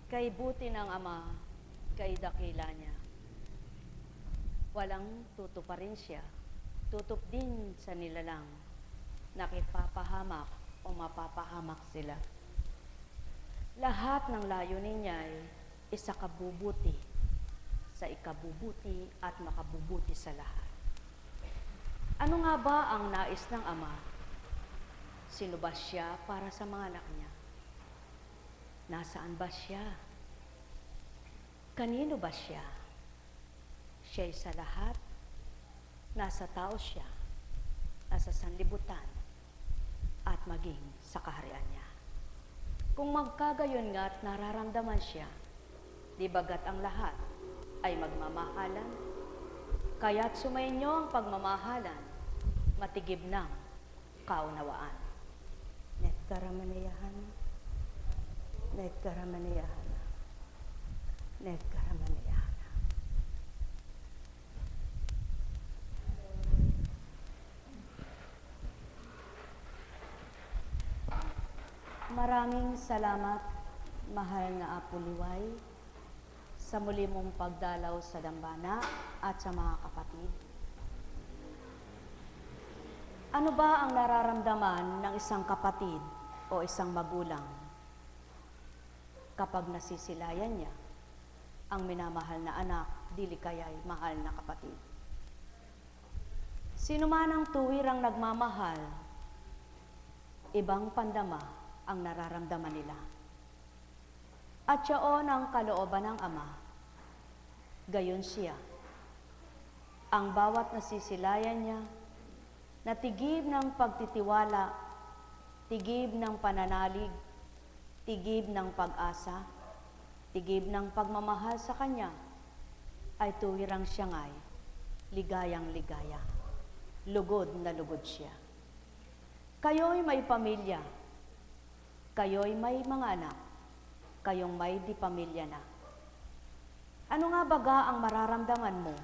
Kay buti ng Ama, kay dakila niya. Walang tutuparin siya, tutup din sa nilalang, nakipapahamak o mapapahamak sila. Lahat ng layunin niya ay isakabubuti, sa ikabubuti at makabubuti sa lahat. Ano nga ba ang nais ng Ama? Sino ba siya para sa mga anak niya? Nasaan ba siya? Kanino ba siya? Siya'y sa lahat. Nasa tao siya. Nasa sanlibutan. At maging sa kaharian niya. Kung magkagayon nga't nararamdaman siya, di bagat ang lahat ay magmamahalan, kaya't sumainyo ang pagmamahalan, matigib ng kaunawaan. Netkaramanayahan. Netkaramanayahan. Netkaramanayahan. Maraming salamat, mahal na Apo Liway, sa muli mong pagdalaw sa dambana at sa mga kapatid. Ano ba ang nararamdaman ng isang kapatid o isang magulang kapag nasisilayan niya ang minamahal na anak, dili kaya'y mahal na kapatid? Sino man ang tuwirang nagmamahal, ibang pandama ang nararamdaman nila. At siyaon ang kalooban ng Ama, gayon siya. Ang bawat nasisilayan niya, natigib ng pagtitiwala, tigib ng pananalig, tigib ng pag-asa, tigib ng pagmamahal sa Kanya, ay tuwirang siya nga'y ligayang-ligaya. Lugod na lugod siya. Kayo'y may pamilya, kayo'y may mga anak, kayong may di pamilya na. Ano nga baga ang mararamdaman mo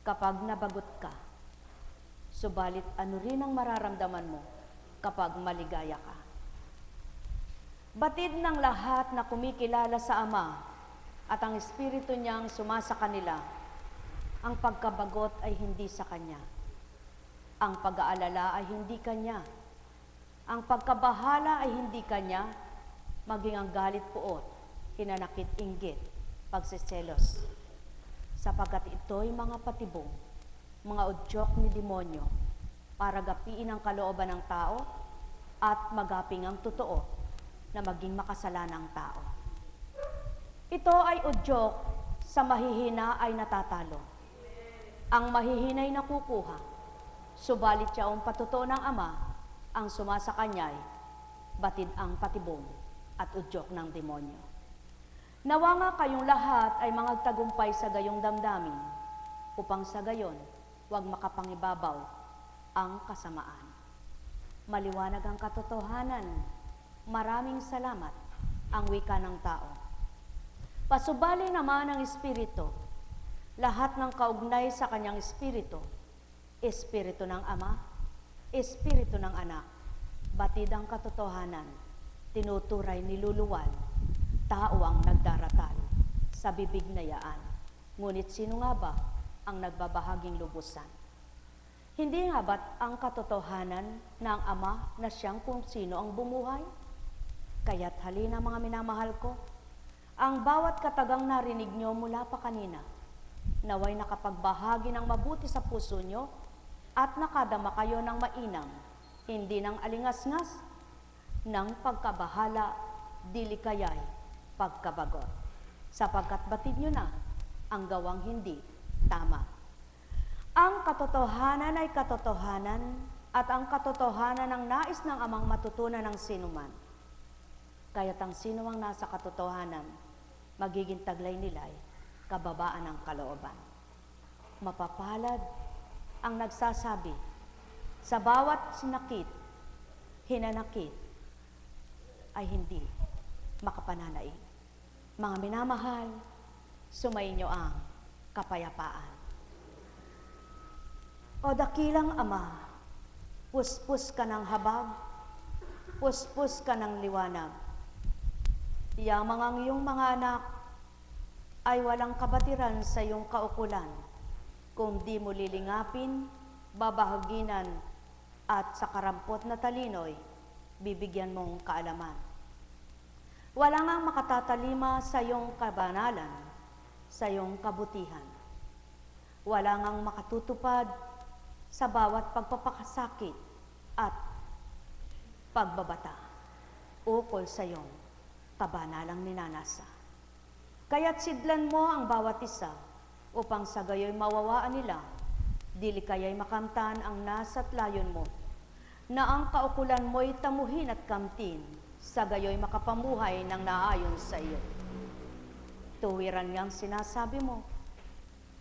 kapag nabagot ka? Subalit ano rin ang mararamdaman mo kapag maligaya ka? Batid ng lahat na kumikilala sa Ama at ang Espiritu niyang sumasa kanila, ang pagkabagot ay hindi sa Kanya. Ang pag-aalala ay hindi Kanya. Ang pagkabahala ay hindi Kanya, maging ang galit puot, hinanakit inggit, pagsiselos. Sapagkat ito'y mga patibong, mga udyok ni demonyo, para gapiin ang kalooban ng tao at magaping ang totoo na maging makasalanang tao. Ito ay udyok sa mahihina ay natatalo. Ang mahihinay nakukuha, subalit siya ang patutuo ng Ama, ang sumasa kanya'y batid ang patibong at udyok ng demonyo. Nawa nga kayong lahat ay mangagtagumpay sa gayong damdamin, upang sa gayon, huwag makapangibabaw ang kasamaan. Maliwanag ang katotohanan. Maraming salamat ang wika ng tao. Pasubali naman ang Espiritu, lahat ng kaugnay sa kanyang Espiritu, Espiritu ng Ama, Espiritu ng Anak, batid ang katotohanan, tinuturay niluluwal, tao ang nagdaratal sa bibig na yaan. Ngunit sino nga ba ang nagbabahaging lubusan? Hindi nga ba't ang katotohanan ng Ama na siyang kung sino ang bumuhay? Kaya't halina mga minamahal ko, ang bawat katagang narinig nyo mula pa kanina, naway nakapagbahagi ng mabuti sa puso nyo at nakadama kayo ng mainam, hindi ng alingas-ngas, ng pagkabahala, dili kaya'y pagkabagot. Sapagkat batid nyo na ang gawang hindi tama. Ang katotohanan ay katotohanan at ang katotohanan ang nais ng Amang matutunan ng sinuman. Kaya't ang sino ang nasa katotohanan, magiging taglay nila'y kababaan ng kalooban. Mapapalad ang nagsasabi sa bawat sinakit, hinanakit, ay hindi makapananaig. Mga minamahal, sumainyo ang kapayapaan. O dakilang Ama, puspos ka ng habag, puspos ka ng liwanag. Yamang ang iyong mga anak ay walang kabatiran sa iyong kaukulan, kung di mo lilingapin, babahaginan, at sa karampot na talinoy, bibigyan mong kaalaman. Wala ngang makatatalima sa iyong kabanalan, sa iyong kabutihan. Wala ngang makatutupad sa bawat pagpapakasakit at pagbabata ukol sa iyong kabanalang ninanasa. Kaya't sidlan mo ang bawat isa upang sa gayo'y mawawaan nila, dili kaya'y makamtan ang nasa't layon mo, na ang kaukulan mo'y tamuhin at kamtin, sa gayo'y makapamuhay ng naayon sa iyo. Tuwiran ngang sinasabi mo,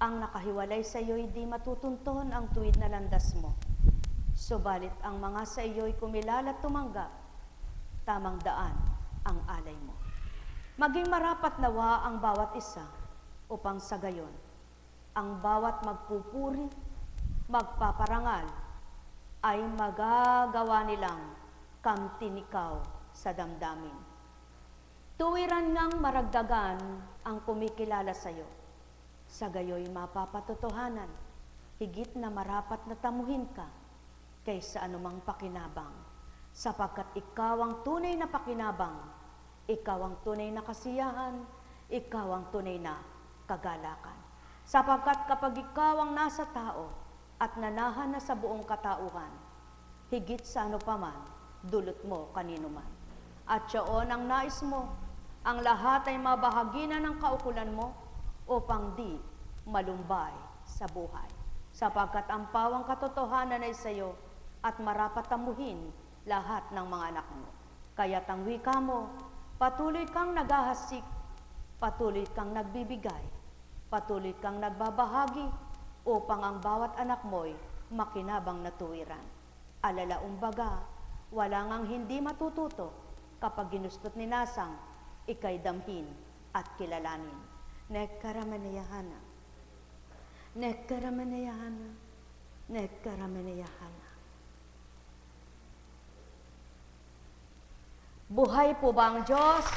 ang nakahiwalay sa iyo'y di matutunton ang tuwid na landas mo. Subalit ang mga sa iyo'y kumilala tumanggap, tamang daan ang alay mo. Maging marapat nawa ang bawat isa upang sa gayon, ang bawat magpupuri, magpaparangal, ay magagawa nilang kamtin ikaw sa damdamin. Tuwiran ngang maragdagan ang kumikilala sa iyo. Sa gayo'y mapapatotohanan, higit na marapat na tamuhin ka kaysa anumang pakinabang, sapagkat ikaw ang tunay na pakinabang, ikaw ang tunay na kasiyahan, ikaw ang tunay na kagalakan. Sapagkat kapag ikaw ang nasa tao at nanahan na sa buong katauhan, higit sa ano paman, dulot mo kanino man. At siyon ang nais mo, ang lahat ay mabahaginan ng kaukulan mo upang di malumbay sa buhay. Sapagkat ang pawang katotohanan ay sa iyo at marapat tamuhin lahat ng mga anak mo. Kaya't ang wika mo, patuloy kang naghahasik, patuloy kang nagbibigay, patuloy kang nagbabahagi upang ang bawat anak mo'y makinabang na tuwiran. Alalaumbaga, wala ngang hindi matututo kapag ginustot ni Nasang, ikay damhin at kilalanin. Nekaramanayahana, nekaramanayahana, nekaramanayahana. Buhay po ba ang Diyos?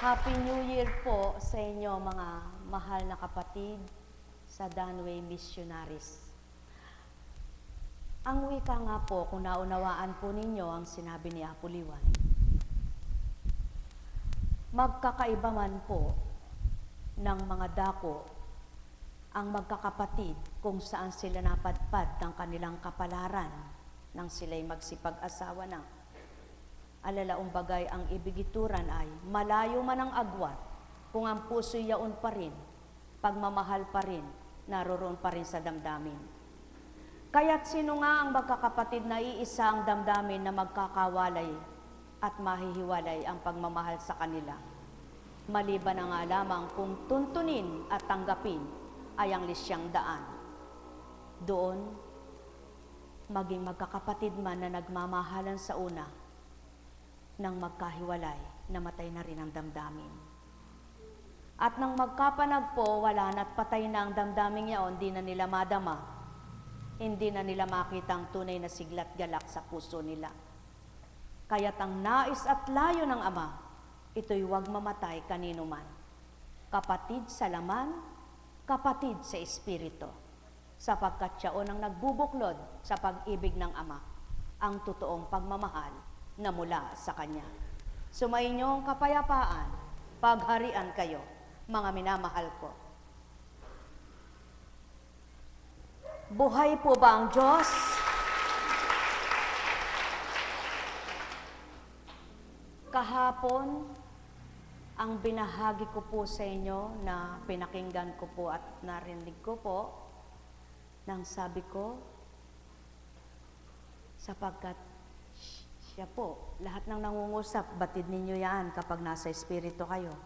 Happy New Year po sa inyo mga mahal na kapatid sa Danway Missionaries. Ang wika nga po, kung naunawaan po ninyo ang sinabi ni Apo Liwan, magkakaiba man po ng mga dako ang magkakapatid kung saan sila napadpad ng kanilang kapalaran nang sila'y magsipag-asawa na. Alalaong-bagay ang ibigituran ay malayo man ang agwat, kung ang puso'y yaon pa rin, pagmamahal pa rin, naroroon pa rin sa damdamin. Kaya't sino nga ang magkakapatid na iisa ang damdamin na magkakawalay at mahihiwalay ang pagmamahal sa kanila, maliban na nga lamang kung tuntunin at tanggapin ay ang lisyang daan. Doon, maging magkakapatid man na nagmamahalan sa una, nang magkahiwalay, namatay na rin ang damdamin. At nang magkapanagpo, wala na't patay na ang damdamin yaon, di na nila madama, hindi na nila makita ang tunay na siglat galak sa puso nila. Kaya't ang nais at layo ng Ama, ito'y huwag mamatay kanino man. Kapatid sa laman, kapatid sa espiritu. Sapagkat siya ang nagbubuklod sa pag-ibig ng Ama, ang totoong pagmamahal na mula sa Kanya. Sumainyo ang kapayapaan, pagharian kayo, Mga minamahal ko, buhay po ba ang Diyos? Kahapon, ang binahagi ko po sa inyo na pinakinggan ko po at narinig ko po, nang sabi ko, sapagkat siya po, lahat ng nangungusap, batid ninyo yan kapag nasa Espiritu kayo.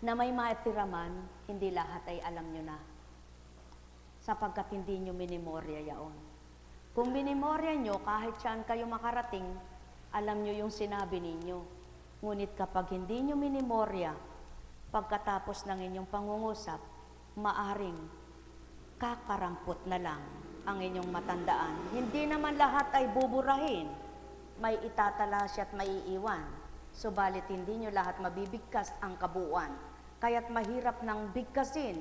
Na may maitiraman, hindi lahat ay alam nyo na. Sapagkat hindi nyo minimorya yaon. Kung minimorya nyo, kahit saan kayo makarating, alam nyo yung sinabi ninyo. Ngunit kapag hindi nyo minimorya, pagkatapos ng inyong pangungusap, maaring kakarampot na lang ang inyong matandaan. Hindi naman lahat ay buburahin. May itatala siya at may iiwan. Subalit hindi nyo lahat mabibigkas ang kabuuan. Kaya't mahirap nang bigkasin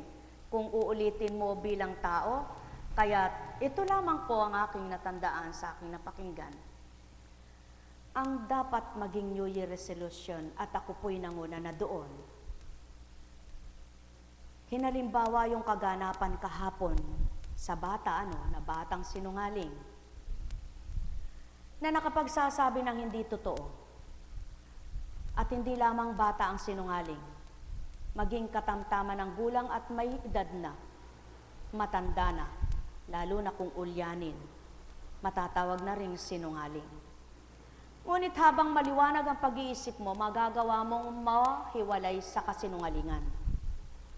kung uulitin mo bilang tao. Kaya't ito lamang po ang aking natandaan sa aking napakinggan. Ang dapat maging New Year resolution, at ako po'y nanguna na doon. Hinalimbawa yung kaganapan kahapon sa bata, na batang sinungaling, na nakapagsasabi ng hindi totoo. At hindi lamang bata ang sinungaling, maging katamtaman ng gulang at may edad na, matanda na, lalo na kung ulyanin, matatawag na ring sinungaling. Ngunit habang maliwanag ang pag-iisip mo, magagawa mong mahiwalay sa kasinungalingan.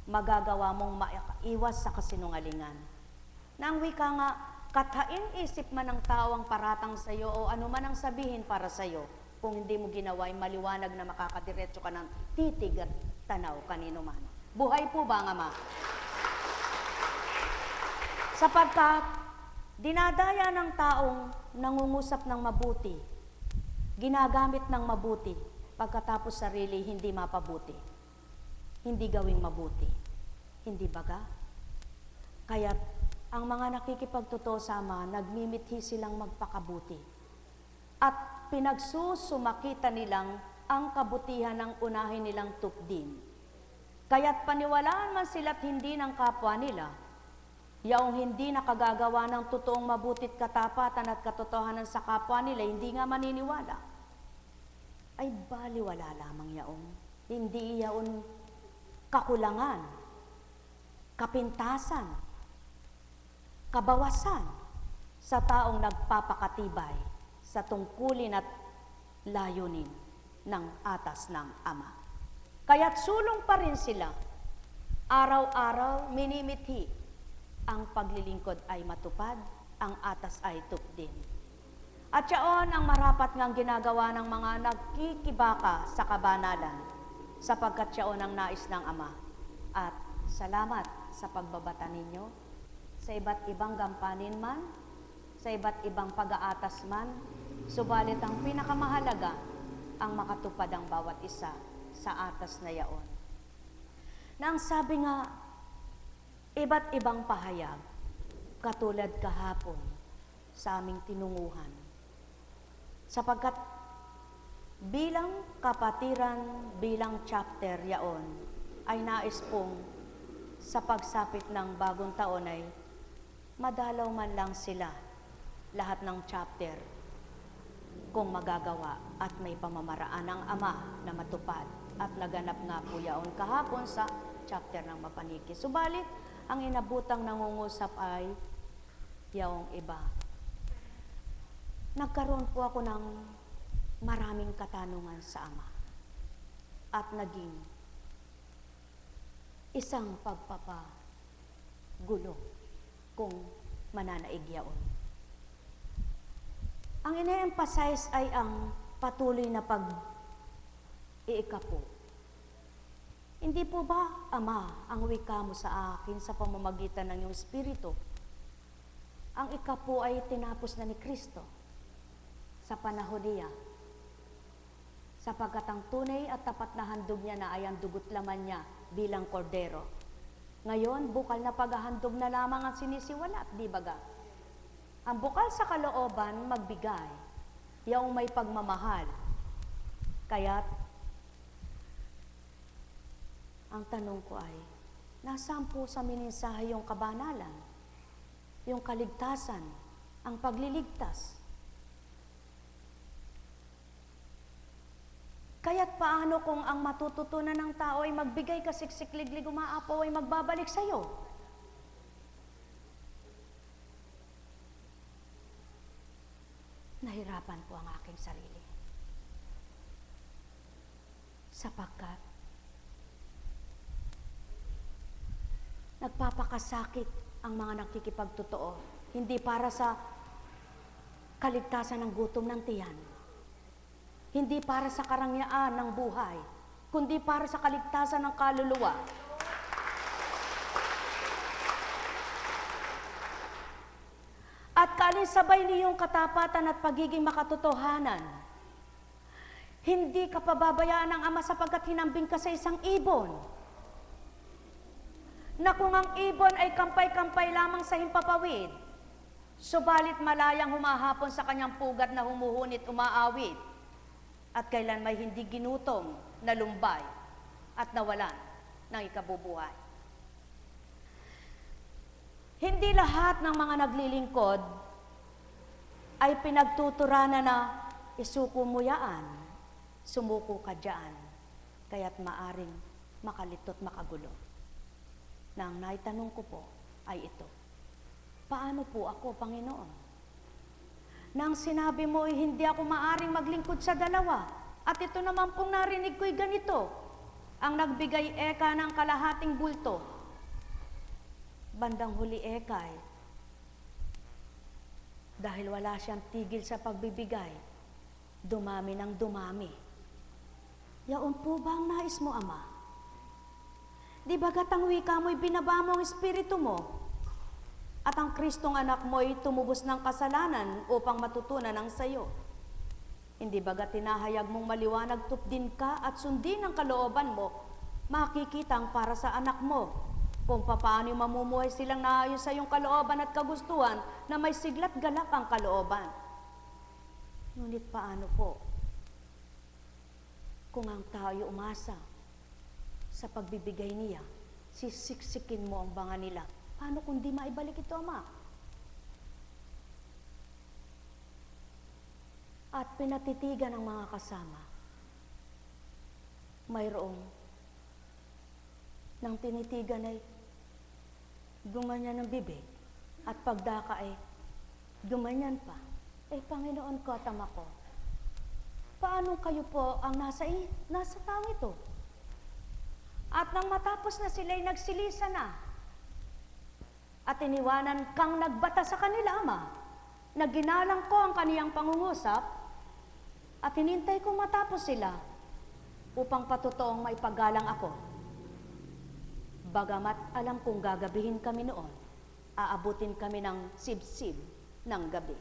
Magagawa mong maiwas sa kasinungalingan. Nang wika nga, kathain isip man ng tao ang paratang sa iyo o ano man ang sabihin para sa iyo, kung hindi mo ginawa ay maliwanag na makakadiretso ka ng titig at tanaw kanino man. Buhay po ba ang Ama? Sapagkat dinadaya ng taong nangungusap ng mabuti, ginagamit ng mabuti, pagkatapos sarili hindi mapabuti, hindi gawing mabuti. Hindi baga? Kaya't ang mga nakikipagtotoo sa Ama, nagmimithi silang magpakabuti. At pinagsusumakita nilang ang kabutihan ng unahin nilang tupdin. Kaya't paniwalaan man sila't hindi ng kapwa nila, yaong hindi nakagagawa ng totoong mabutit katapatan at katotohanan sa kapwa nila, hindi nga maniniwala, ay baliwala lamang yaong. Hindi yaon kakulangan, kapintasan, kabawasan sa taong nagpapakatibay sa tungkulin at layunin ng atas ng Ama. Kaya't sulong pa rin sila, araw-araw minimithi, ang paglilingkod ay matupad, ang atas ay tupdin. At yaon ang marapat ngang ginagawa ng mga nagkikibaka sa kabanalan, sapagkat yaon ang nais ng Ama. At salamat sa pagbabata ninyo, sa iba't ibang gampanin man, sa iba't ibang pag-aatas man, subalit ang pinakamahalaga, ang makatupad ang bawat isa sa atas na yaon. Nang sabi nga, iba't ibang pahayag, katulad kahapon sa aming tinunguhan. Sapagkat bilang kapatiran, bilang chapter yaon, ay nais pong sa pagsapit ng bagong taon ay madalaw man lang sila lahat ng chapter kung magagawa at may pamamaraan ng Ama na matupad. At naganap nga po yaon kahapon sa chapter ng Mapaniki. Subalit, ang inabutang nangungusap ay yaong iba. Nagkaroon po ako ng maraming katanungan sa Ama at naging isang pagpapagulo kung mananaig yaon. Ang ine-emphasize ay ang patuloy na pag-iikapo. Hindi po ba, Ama, ang wika mo sa akin sa pamamagitan ng iyong Espiritu? Ang ikapo ay tinapos na ni Kristo sa panahon niya, sapagkat ang tunay at tapat na handog niya na ay ang dugot laman niya bilang kordero. Ngayon, bukal na paghahandog na lamang ang sinisiwalat, di baga? Ang bukal sa kalooban, magbigay, yaong may pagmamahal. Kaya't, ang Ang tanong ko ay, nasaan po sa mininsahe yung kabanalan, yung kaligtasan, ang pagliligtas? Kaya't paano kung ang matututunan ng tao ay magbigay ka siksik-liglig umaapaw ay magbabalik sa iyo? Nahirapan po ang aking sarili. Sapagkat nagpapakasakit ang mga nakikipagtotoo, hindi para sa kaligtasan ng gutom ng tiyan, hindi para sa karangyaan ng buhay, kundi para sa kaligtasan ng kaluluwa. At kalinsabay niyong katapatan at pagiging makatotohanan, hindi ka pababayaan ng Ama sapagkat hinambing ka sa isang ibon, na kung ang ibon ay kampay-kampay lamang sa himpapawid, subalit malayang humahapon sa kanyang pugad na humuhunit umaawit, at kailan may hindi ginutom, nalumbay, at nawalan ng ikabubuhay. Hindi lahat ng mga naglilingkod ay pinagtuturanan na isuko mo yaan, sumuko ka dyan, kaya't maaring makalitot makagulo. Na ang naitanong ko po ay ito, paano po ako, Panginoon? Nang sinabi mo ay hindi ako maaring maglingkod sa dalawa, at ito naman pong narinig ko'y ganito, ang nagbigay eka ng kalahating bulto. Bandang huli ekay, dahil wala siyang tigil sa pagbibigay, dumami ng dumami. Yaon po ba ang nais mo, Ama? Di bagat ang wika mo'y binaba mo ang espiritu mo, at ang Kristong anak mo'y tumubos ng kasalanan upang matutunan ang sayo? Hindi bagat tinahayag mong maliwanag tupdin ka at sundin ang kalooban mo, makikita ang para sa anak mo, kung paano mamumuhay silang naayos sa iyong kalooban at kagustuhan na may siglat galak ang kalooban. Ngunit paano po kung ang tao'y umasa sa pagbibigay niya, sisiksikin mo ang banga nila? Paano kung di maibalik ito, Ama? At pinatitigan ng mga kasama, mayroong nang tinitigan ay gumanyan ng bibig, at pagdaka ay gumanyan pa. Panginoon ko at Ama ko, paano kayo po ang nasa tao ito? At nang matapos na sila'y nagsilisa na, at iniwanan kang nagbata sa kanila, Ama, na ginalang ko ang kaniyang pangungusap, at hinintay kong matapos sila upang patutoong maipagalang ako. Bagamat alam kong gagabihin kami noon, aabutin kami ng sib-sib ng gabi.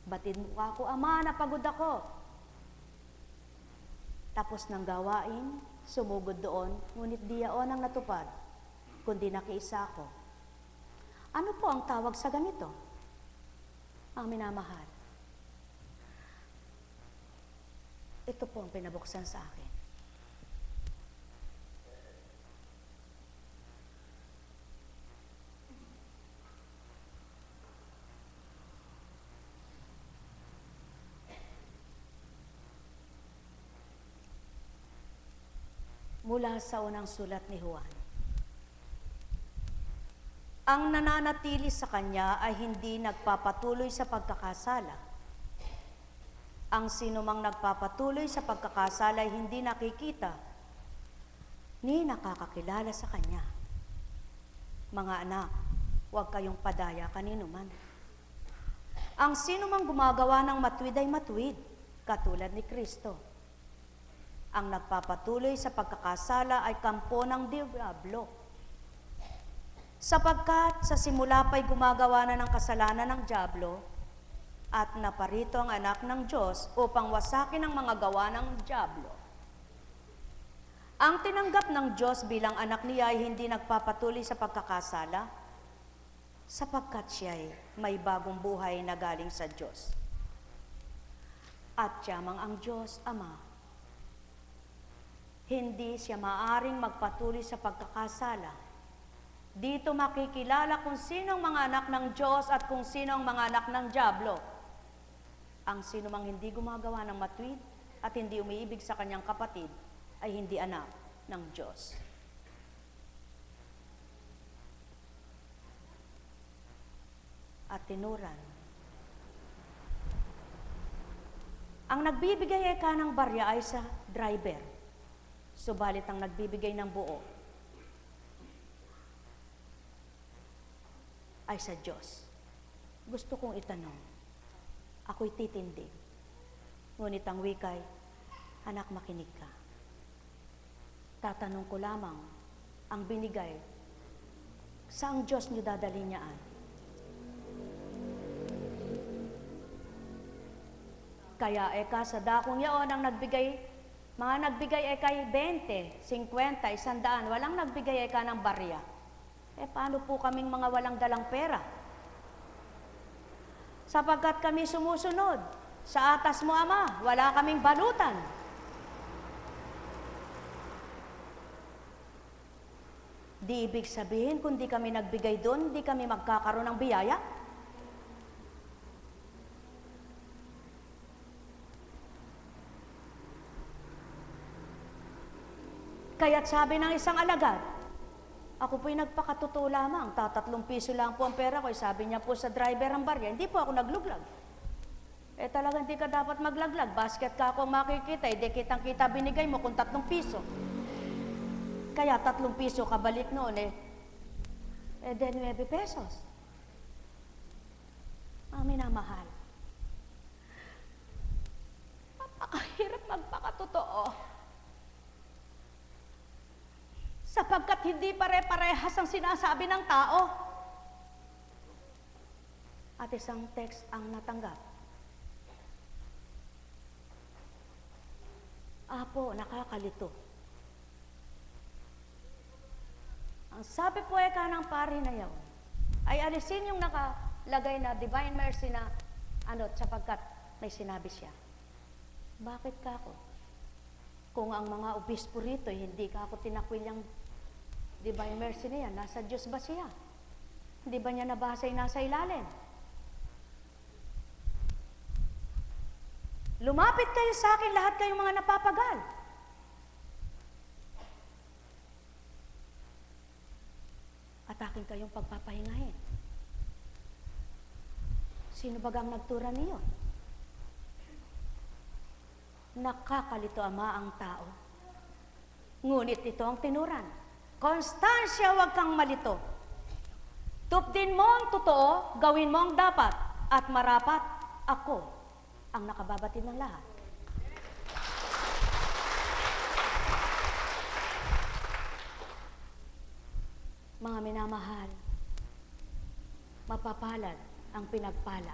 Batid mo ako, Ama, napagod ako. Tapos ng gawain, sumugod doon, ngunit di yaon ang natupad, kundi nakiisa ako. Ano po ang tawag sa ganito? Ang minamahal. Ito po ang pinabuksan sa akin. Mula sa unang sulat ni Juan. Ang nananatili sa kanya ay hindi nagpapatuloy sa pagkakasala. Ang sinumang nagpapatuloy sa pagkakasala ay hindi nakikita ni nakakakilala sa kanya. Mga anak, huwag kayong padaya kanino man. Ang sinumang gumagawa ng matuwid ay matuwid, katulad ni Kristo. Ang nagpapatuloy sa pagkakasala ay kampo ng diablo. Sapagkat sa simula pa'y gumagawa na ng kasalanan ng diablo, at naparito ang anak ng Diyos upang wasakin ang mga gawa ng diablo. Ang tinanggap ng Diyos bilang anak niya ay hindi nagpapatuloy sa pagkakasala, sapagkat siya ay may bagong buhay na galing sa Diyos. At yamang ang Diyos Ama hindi siya maaring magpatuloy sa pagkakasala. Dito makikilala kung sino ang mga anak ng Diyos at kung sino ang mga anak ng dyablo. Ang sino mang hindi gumagawa ng matuwid at hindi umiibig sa kanyang kapatid ay hindi anak ng Diyos. At tinuran, ang nagbibigay ay kanang barya ay sa driver, subalit ang nagbibigay ng buo ay sa Diyos. Gusto kong itanong, ako'y titindig, ngunit ang wikay, anak, makinig ka. Tatanong ko lamang, ang binigay, saang Diyos niyo dadalhin niyaan? Kaya sa dakong yaon ang nagbigay, mga nagbigay kay 20, 50, 100, walang nagbigay ng barya. Paano po kaming mga walang dalang pera? Sapagkat kami sumusunod sa atas mo, Ama, wala kaming balutan. Di ibig sabihin, kung di kami nagbigay doon, di kami magkakaroon ng biyaya. Kaya't sabi ng isang alagad, ako po'y nagpakatotoo lamang, 3 piso lang po ang pera ko. Sabi niya po sa driver ang barya, hindi po ako nagluglag. Talagang hindi ka dapat maglaglag. Basket ka ako makikita, hindi kitang-kita binigay mo kung 3 piso. Kaya 3 piso kabalik noon then 9 pesos. Ang minamahal. Napakahirap magpakatotoo. Sapagkat hindi pare-parehas ang sinasabi ng tao. At isang text ang natanggap. Apo, nakakalito. Ang sabi po ng pari na yaw, ay alisin yung nakalagay na divine mercy na sapagkat may sinabi siya. Bakit ka ako? Kung ang mga obispo rito, hindi ka ako tinakwil yung divine mercy niya, nasa Diyos ba siya? Hindi ba niya nabasa yung nasa ilalim? Lumapit kayo sa akin, lahat kayong mga napapagal. At akin kayong pagpapahingahin. Sino bagang nagtura niyo? Nakakalito, Ama, ang tao. Ngunit ito ang tinuran. Konstansya, huwag kang malito. Tupdin mo ang totoo, gawin mo ang dapat, at marapat ako ang nakababatid ng lahat. Mga minamahal, mapapalad ang pinagpala.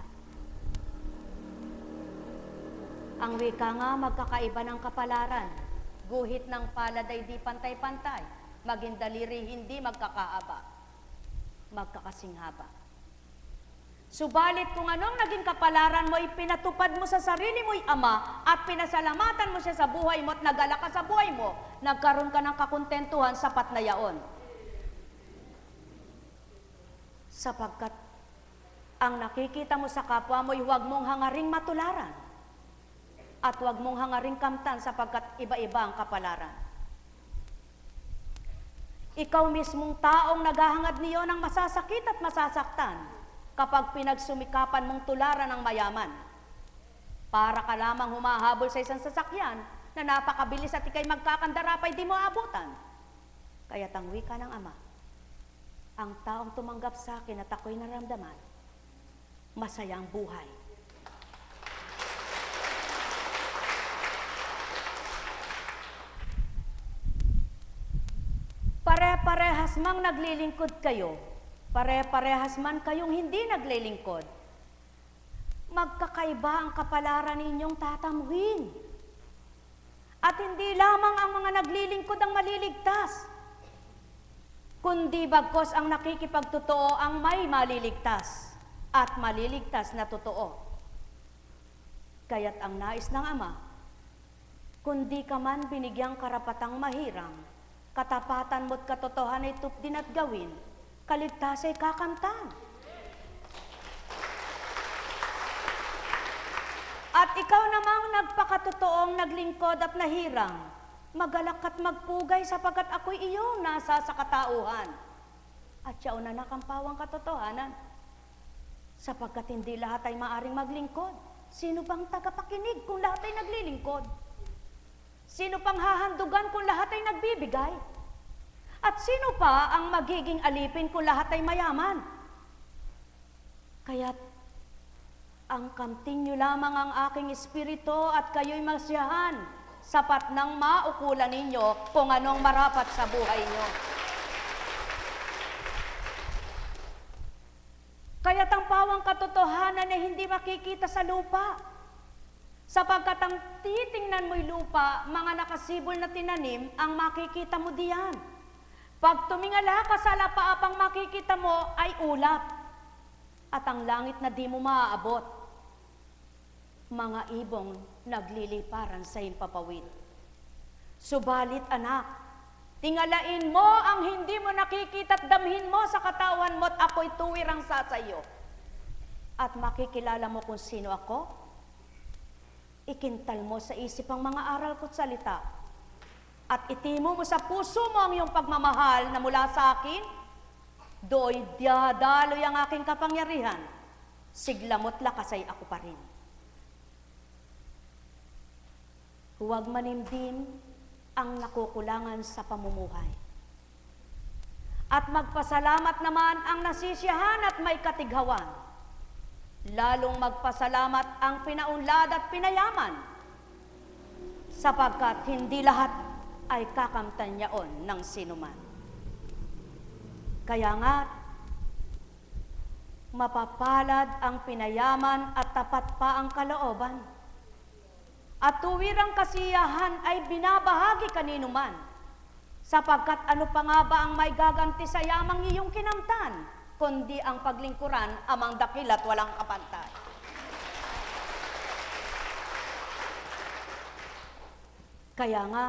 Ang wika nga magkakaiba ng kapalaran, guhit ng palad ay di pantay-pantay, maging daliri hindi magkakaaba, magkakasinghaba. Subalit kung anong naging kapalaran mo, ipinatupad mo sa sarili mo'y Ama at pinasalamatan mo siya sa buhay mo at nagala ka sa buhay mo, nagkaroon ka ng kakontentuhan, sapat na yaon. Sapagkat ang nakikita mo sa kapwa mo'y huwag mong hangaring matularan at huwag mong hangaring kamtan sapagkat iba-iba ang kapalaran. Ikaw mismong taong naghahangad niyo ng masasakit at masasaktan kapag pinagsumikapan mong tularan ng mayaman. Para ka lamang humahabol sa isang sasakyan na napakabilis at ikay magkakandarapay di mo abutan. Kaya't ang wika ng Ama, ang taong tumanggap sa akin at ako'y naramdaman, masayang buhay. Pare-parehas mang naglilingkod kayo, pare-parehas man kayong hindi naglilingkod, magkakaiba ang kapalaran ninyong tatamuhin. At hindi lamang ang mga naglilingkod ang maliligtas, kundi bagkos ang nakikipagtotoo ang may maliligtas at maliligtas na totoo. Kaya't ang nais ng Ama, kundi ka man binigyang karapatang mahirang, katapatan mo't katotohanan ay tupdin at gawin, kaligtas ay kakamtan. At ikaw namang nagpakatotoong naglingkod at nahirang, magalak at magpugay sapagkat ako'y iyong nasa sa katauhan. At siya na nakampawang katotohanan, sapagkat hindi lahat ay maaring maglingkod. Sino bang tagapakinig kung lahat ay naglilingkod? Sino pang hahandugan kung lahat ay nagbibigay? At sino pa ang magiging alipin kung lahat ay mayaman? Kaya't ang kamtin nyo lamang ang aking espiritu at kayo'y masiyahan, sapat nang maukulan ninyo kung anong marapat sa buhay nyo. Kaya't ang pawang katotohanan ay hindi makikita sa lupa, sapagkat ang titingnan mo'y lupa, mga nakasibol na tinanim, ang makikita mo diyan. Pag tumingala ka sa lapaapang makikita mo ay ulap, at ang langit na di mo maaabot. Mga ibong nagliliparan sa himpapawid. Subalit anak, tingalain mo ang hindi mo nakikita at damhin mo sa katawan mo at ako'y tuwirang sasayo. At makikilala mo kung sino ako. Ikintal mo sa isip ang mga aral ko't salita. At itimo mo sa puso mo ang iyong pagmamahal na mula sa akin. Do'y dadaloy ang aking kapangyarihan, siglamot lakas ay ako pa rin. Huwag manimdim ang nakukulangan sa pamumuhay. At magpasalamat naman ang nasisiyahan at may katighawan. Lalong magpasalamat ang pinaunlad at pinayaman, sapagkat hindi lahat ay kakamtan niyaon ng sinuman. Kaya nga, mapapalad ang pinayaman at tapat pa ang kalooban. At tuwirang kasiyahan ay binabahagi kanino man, sapagkat ano pa nga ba ang may gaganti sa yamang iyong kinamtan, kundi ang paglingkuran amang dakil at walang kapantay. Kaya nga,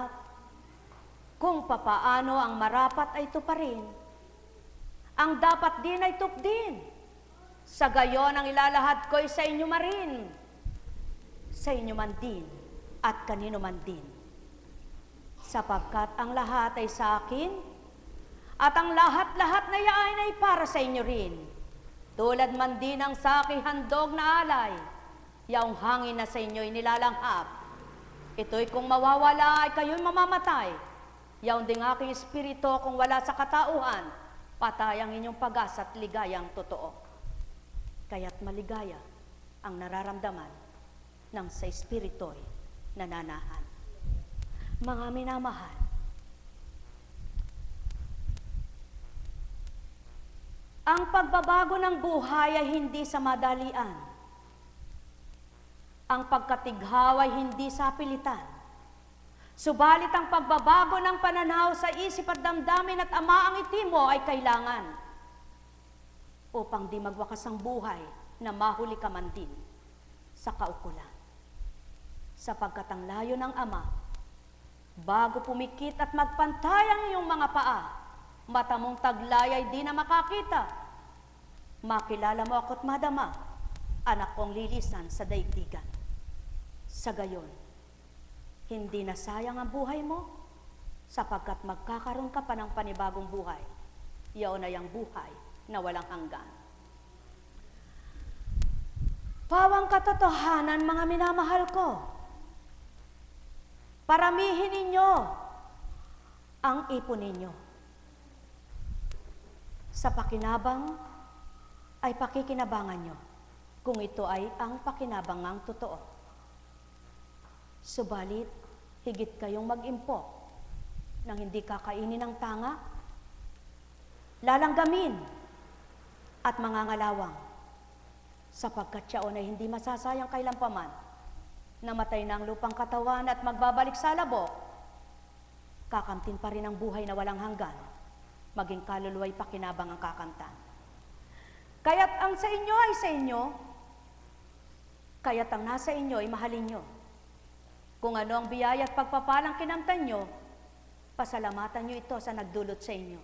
kung papaano ang marapat ay tuparin, ang dapat din ay tupdin. Sa gayon ang ilalahad ko'y sa inyo marin, sa inyo man din at kanino man din. Sapagkat ang lahat ay sa akin, at ang lahat-lahat na yain ay para sa inyo rin. Tulad man din ang sa aking handog na alay, yaong hangin na sa inyo'y nilalanghap. Ito'y kung mawawala ay kayo'y mamamatay. Yaong ding aking espiritu kung wala sa katauhan, patay ang inyong pag-asa at ligayang totoo. Kaya't maligaya ang nararamdaman ng sa espirito'y nananahan. Mga minamahal, ang pagbabago ng buhay ay hindi sa madalian. Ang pagkatighaw ay hindi sa pilitan. Subalit ang pagbabago ng pananaw sa isip at damdamin at ama ang itimo ay kailangan upang di magwakas ang buhay na mahuli ka man din sa kaukulan. Sapagkat ang layo ng ama, bago pumikit at magpantay ang iyong mga paa, mata mong taglay ay di na makakita. Makilala mo ako't madama, anak kong lilisan sa daigdigan. Sa gayon, hindi na sayang ang buhay mo, sapagkat magkakaroon ka pa ng panibagong buhay. Iyon ay ang buhay na walang hanggan. Pawang katotohanan, mga minamahal ko, paramihin ninyo ang ipon ninyo. Sa pakinabang ay pakikinabangan nyo, kung ito ay ang pakinabangang totoo. Subalit, higit kayong mag-impok nang hindi kakainin ng tanga, lalanggamin at mangangalawang, sapagkat siyaon ay hindi masasayang kailanpaman. Namatay na ang lupang katawan at magbabalik sa labok, kakamtin pa rin ang buhay na walang hanggan, maging kaluluwa'y pakinabang ang kakamtan. Kaya't ang sa inyo ay sa inyo, kaya't ang nasa inyo ay mahalin nyo. Kung ano ang biyaya at pagpapalang kinamtan nyo, pasalamatan nyo ito sa nagdulot sa inyo.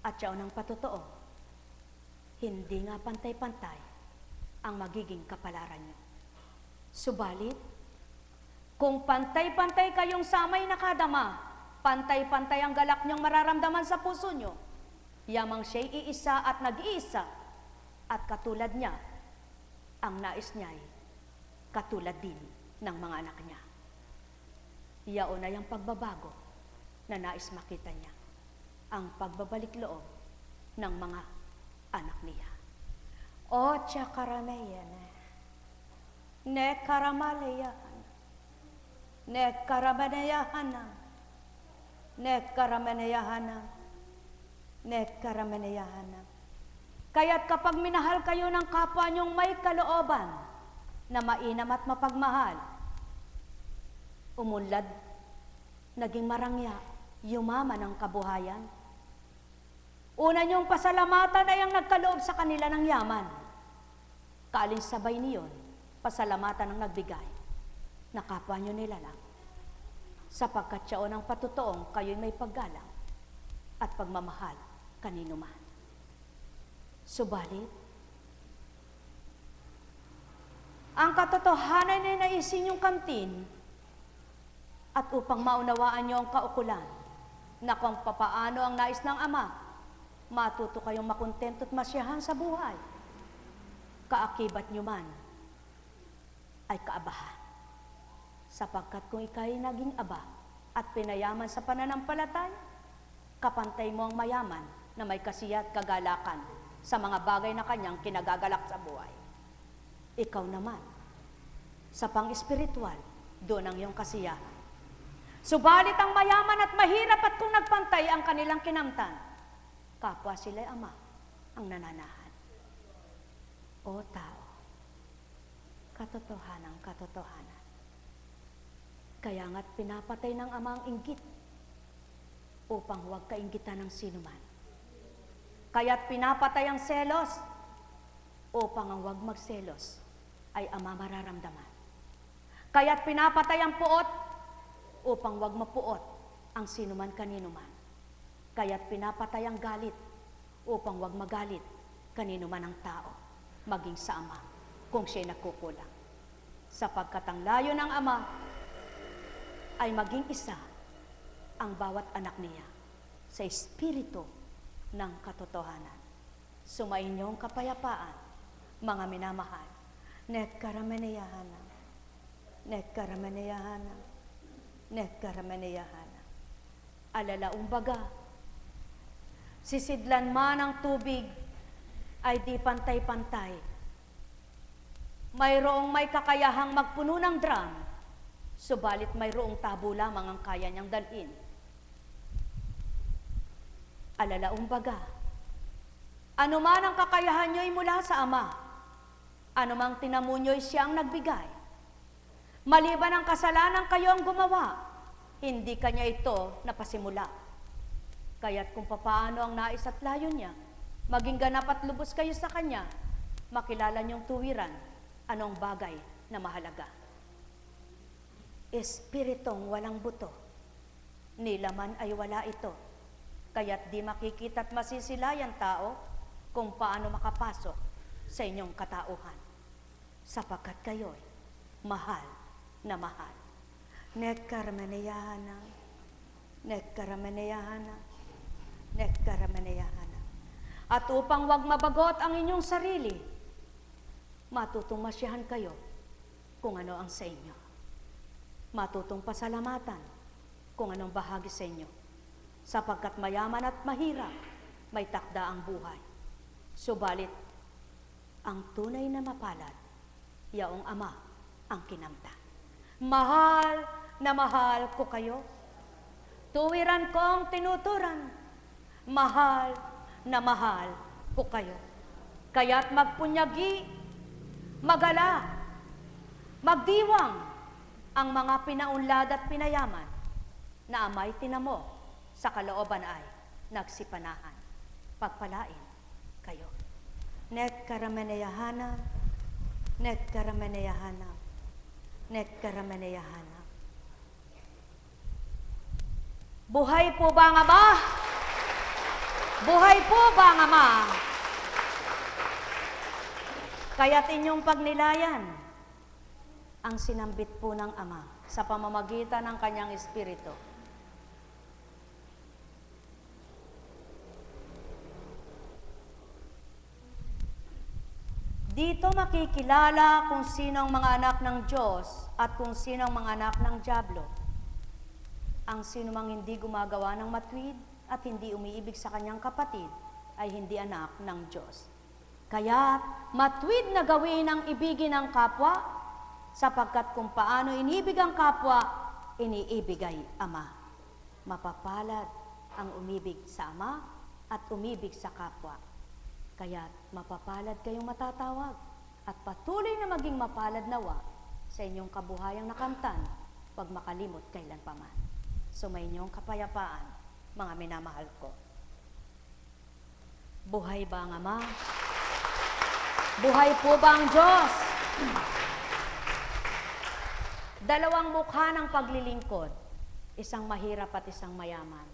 At siya unang patotoo, hindi nga pantay-pantay ang magiging kapalaran nyo. Subalit, kung pantay-pantay kayong samay nakadama, pantay-pantay ang galak niyong mararamdaman sa puso nyo, yamang siya'y iisa at nag-iisa, at katulad niya, ang nais niya'y katulad din ng mga anak niya. Iyaon ay ang pagbabago na nais makita niya, ang pagbabalik loob ng mga anak niya. O tiyakarameyan, ne karamalayahan, ne karamanayahanam, ne karamanayahanam, ne karamanayahanam. Kaya't kapag minahal kayo ng kapwa niyong may kalooban na mainam at mapagmahal, umunlad, naging marangya, yumaman ang kabuhayan. Una niyong pasalamatan ay ang nagkaloob sa kanila ng yaman. Kaalinsabay niyon, pasalamatan ang nagbigay, na kapwa niyo nilalang. Sapagkat siya ang patutoong kayo'y may paggalang at pagmamahal kanino man. Subalit, ang katotohanan ay naisin yung kantin at upang maunawaan niyo ang kaukulan na kung papaano ang nais ng Ama, matuto kayong makontento at masyahan sa buhay. Kaakibat niyo man ay kaabahan. Sapagkat kung ika'y naging aba at pinayaman sa pananampalataya, kapantay mo ang mayaman na may kasiya at kagalakan sa mga bagay na kanyang kinagagalak sa buhay. Ikaw naman, sa pang-espiritual, doon ang iyong kasiyahan. Subalit ang mayaman at mahirap at kung nagpantay ang kanilang kinamtan, kapwa sila'y Ama ang nananahan. O tao, katotohanan. Kaya nga't pinapatay ng Ama ang inggit upang huwag kainggitan ng sinuman. Kaya't pinapatay ang selos upang ang huwag magselos ay Ama mararamdaman. Kaya't pinapatay ang puot upang huwag mapuot ang sinuman kanino man. Kaya't pinapatay ang galit upang huwag magalit kanino man ang tao, maging sa Ama kung siya'y nagkukulang. Sapagkat ang layo ng Ama ay maging isa ang bawat anak niya sa espiritu ng katotohanan. Sumainyong kapayapaan, mga minamahal. Nekaramanayahana, nekaramanayahana, nekaramanayahana. Alalaong baga, sisidlan man ang tubig ay di pantay-pantay. Mayroong may kakayahang magpuno ng drum, subalit mayroong tabo lamang ang kaya niyang dalhin. Alalaong baga, anuman ang kakayahan niyo'y mula sa Ama, anumang tinamo niyo'y siyang nagbigay. Maliban ang kasalanan kayo ang gumawa, hindi kanya ito napasimula. Kaya't kung papaano ang nais at layo niya, maging ganap at lubos kayo sa kanya, makilala niyong tuwiran anong bagay na mahalaga. Espiritong walang buto, nilaman ay wala ito, kaya't di makikita at masisilayan tao kung paano makapasok sa inyong katauhan, sapagkat kayo'y mahal na mahal. Nekaramanayahana, nekaramanayahana, nekaramanayahana. At upang wag mabagot ang inyong sarili, matutong masyahan kayo kung ano ang sa inyo. Matutong pasalamatan kung anong bahagi sa inyo, sapagkat mayaman at mahirap, may takda ang buhay. Subalit, ang tunay na mapalad, yaong Ama ang kinamtan. Mahal na mahal ko kayo, tuwiran kong tinuturan, mahal na mahal ko kayo. Kaya't magpunyagi, magala, magdiwang ang mga pinaunlad at pinayaman na Ama'y tinamo sa kalooban ay nagsipanahan. Pagpalain kayo. Nekaramanayahana, nekaramanayahana, Netkaramanayahanap. Buhay po ba ang Ama? Buhay po ba ang Ama? Kaya't inyong pagnilayan ang sinambit po ng Ama sa pamamagitan ng Kanyang Espiritu. Dito makikilala kung sino ang mga anak ng Diyos at kung sino ang mga anak ng dyablo. Ang sino mang hindi gumagawa ng matuwid at hindi umiibig sa kanyang kapatid ay hindi anak ng Diyos. Kaya matuwid na gawin ang ibigin ng kapwa, sapagkat kung paano inibig ang kapwa, iniibig ay Ama. Mapapalad ang umibig sa Ama at umibig sa kapwa. Kaya mapapalad kayong matatawag at patuloy na maging mapalad nawa sa inyong kabuhayang nakamtan pag makalimot kailanpaman. Sumayinyong kapayapaan, mga minamahal ko. Buhay ba ang Ama? Buhay po ba ang Diyos? Dalawang mukha ng paglilingkod, isang mahirap at isang mayaman.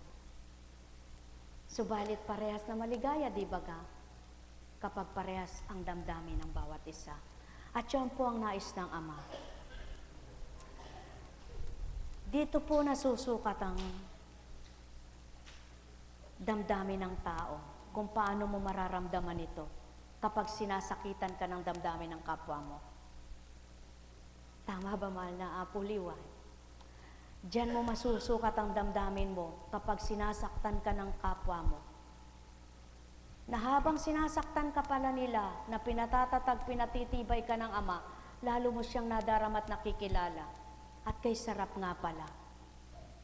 Subalit parehas na maligaya, di ba ka? Kapag parehas ang damdamin ng bawat isa. At yan po ang nais ng Ama. Dito po nasusukat ang damdamin ng tao, kung paano mo mararamdaman ito kapag sinasakitan ka ng damdamin ng kapwa mo. Tama ba, mahal na Apo Liway? Diyan mo masusukat ang damdamin mo kapag sinasaktan ka ng kapwa mo. Na habang sinasaktan ka pala nila, na pinatatatag, pinatitibay ka ng Ama, lalo mo siyang nadarama at nakikilala. At kay sarap nga pala.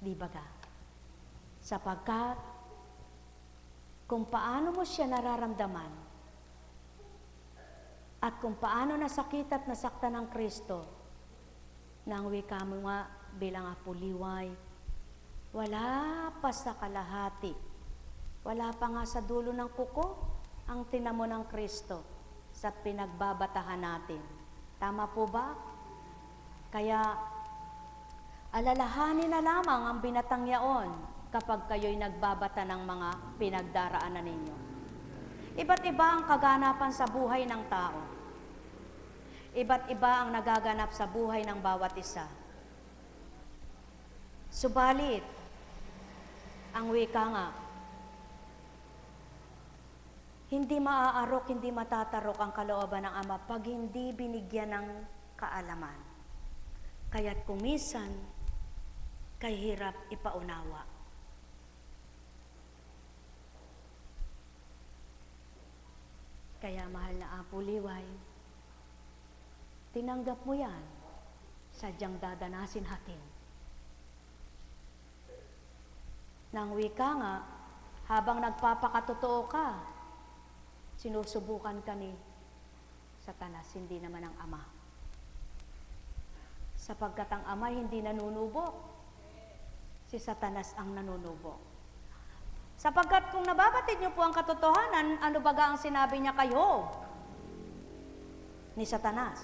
Di ba ka? Sapagkat, kung paano mo siya nararamdaman, at kung paano nasakit at nasaktan ng Kristo, nang wika mo nga bilang Apo Liway, wala pa sa kalahati, wala pa nga sa dulo ng kuko ang tinamo ng Kristo sa pinagbabatahan natin. Tama po ba? Kaya alalahanin na lamang ang binatang yaon kapag kayo'y nagbabata ng mga pinagdaraanan ninyo. Iba't iba ang kaganapan sa buhay ng tao. Iba't iba ang nagaganap sa buhay ng bawat isa. Subalit, ang wika nga, hindi maaarok, hindi matatarok ang kalooban ng Ama pag hindi binigyan ng kaalaman. Kaya't kumisan, kay hirap ipaunawa. Kaya mahal na Apo Liway, tinanggap mo yan, sadyang dadanasin natin. Nang wika nga, habang nagpapakatotoo ka, sinusubukan ka ni Satanas, hindi naman ang Ama. Sapagkat ang Ama hindi nanunubok, si Satanas ang nanunubok. Sapagkat kung nababatid niyo po ang katotohanan, ano baga ang sinabi niya kayo ni Satanas?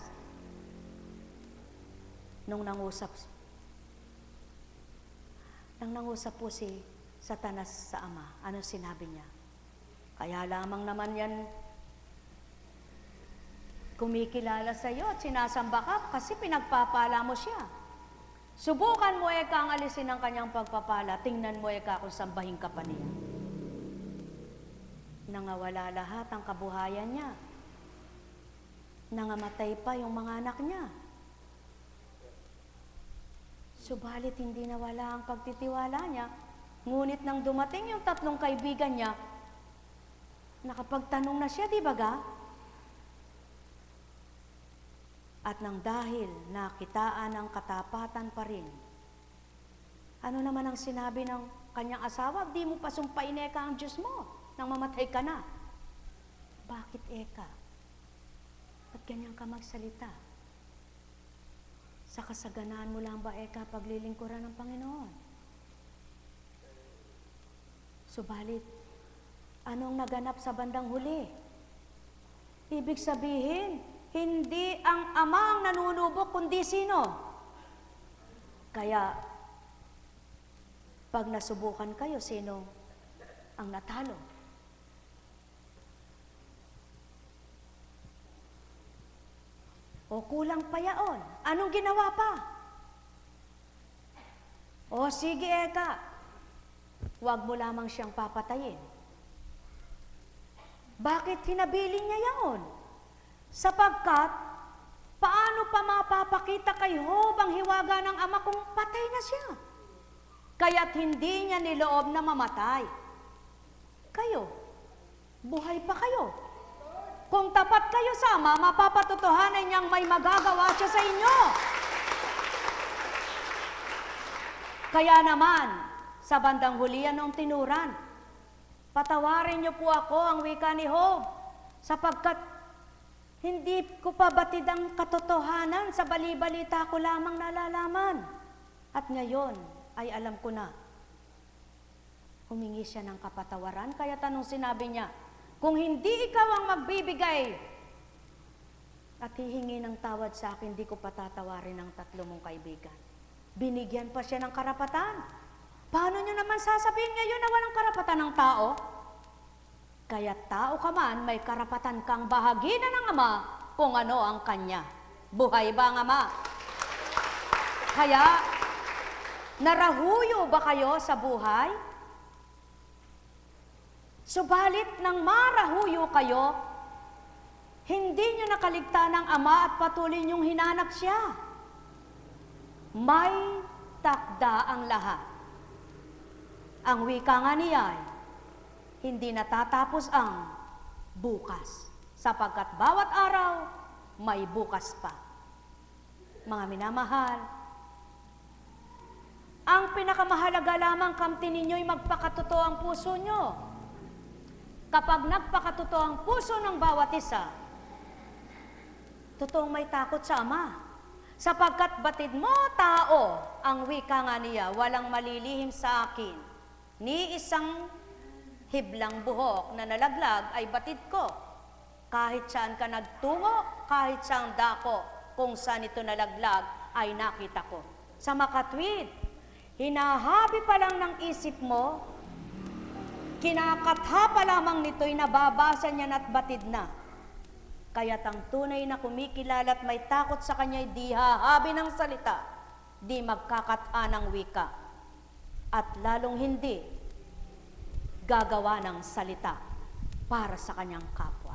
Nung nangusap po si Satanas sa Ama, ano sinabi niya? Kaya lamang naman yan kumikilala sa iyo at sinasamba ka kasi pinagpapala mo siya. Subukan mo ang alisin ang kanyang pagpapala, tingnan mo kung sambahin ka pa niya. Nangawala lahat ang kabuhayan niya. Nangamatay pa yung mga anak niya. Subalit hindi nawala ang pagtitiwala niya, ngunit nang dumating yung tatlong kaibigan niya, nakapagtanong na siya, di ba ga? At nang dahil nakitaan ang katapatan pa rin, ano naman ang sinabi ng kanyang asawa? Di mo pa sumpain ang Diyos mo nang mamatay ka na. Bakit Ba't ganyan ka magsalita? Sa kasaganaan mo lang ba paglilingkuran ng Panginoon? Subalit, anong naganap sa bandang huli? Ibig sabihin, hindi ang Ama ang nanunubok, kundi sino? Kaya, pag nasubukan kayo, sino ang natalo? O kulang pa yaon? Anong ginawa pa? O sige, Eka, huwag mo lamang siyang papatayin. Bakit hinabilin niya yaon? Sapagkat, paano pa mapapakita kay Job ang hiwaga ng ama kung patay na siya? Kaya't hindi niya niloob na mamatay. Kayo, buhay pa kayo. Kung tapat kayo sa ama, mapapatotohanan niyang may magagawa siya sa inyo. Kaya naman, sa bandang hulihan ng tinuran, patawarin niyo po ako, ang wika ni Job, sapagkat hindi ko pa batid ang katotohanan, sa bali-balita ko lamang nalalaman. At ngayon ay alam ko na. Humingi siya ng kapatawaran, kaya tanong sinabi niya, kung hindi ikaw ang magbibigay at hihingi ng tawad sa akin, di ko patatawarin ang 3 mong kaibigan. Binigyan pa siya ng karapatan. Paano niyo naman sasabihin ngayon na walang karapatan ng tao? Kaya tao ka man, may karapatan kang bahaginan ng ama kung ano ang kanya. Buhay ba ang ama? Kaya, narahuyo ba kayo sa buhay? Subalit nang marahuyo kayo, hindi nyo nakaligtaan ng ama at patuloy nyong hinanap siya. May takda ang lahat. Ang wika nga niya ay, hindi natatapos ang bukas, sapagkat bawat araw may bukas pa. Mga minamahal, ang pinakamahalaga lamang kamtin ninyo'y magpakatotoo ang puso nyo. Kapag nagpakatotoo ang puso ng bawat isa, totoong may takot sa ama. Sapagkat batid mo, tao, ang wika nga niya, walang malilihim sa akin. Ni isang hiblang buhok na nalaglag ay batid ko. Kahit saan ka nagtungo, kahit saan dako, kung saan ito nalaglag ay nakita ko. Sa makatwid, hinahabi pa lang ng isip mo, kinakatha pa lamang nito'y nababasa niya at batid na. Kaya't ang tunay na kumikilala at may takot sa kanya'y di hahabi ng salita, di magkakatha ng wika, at lalong hindi gagawa ng salita para sa kanyang kapwa.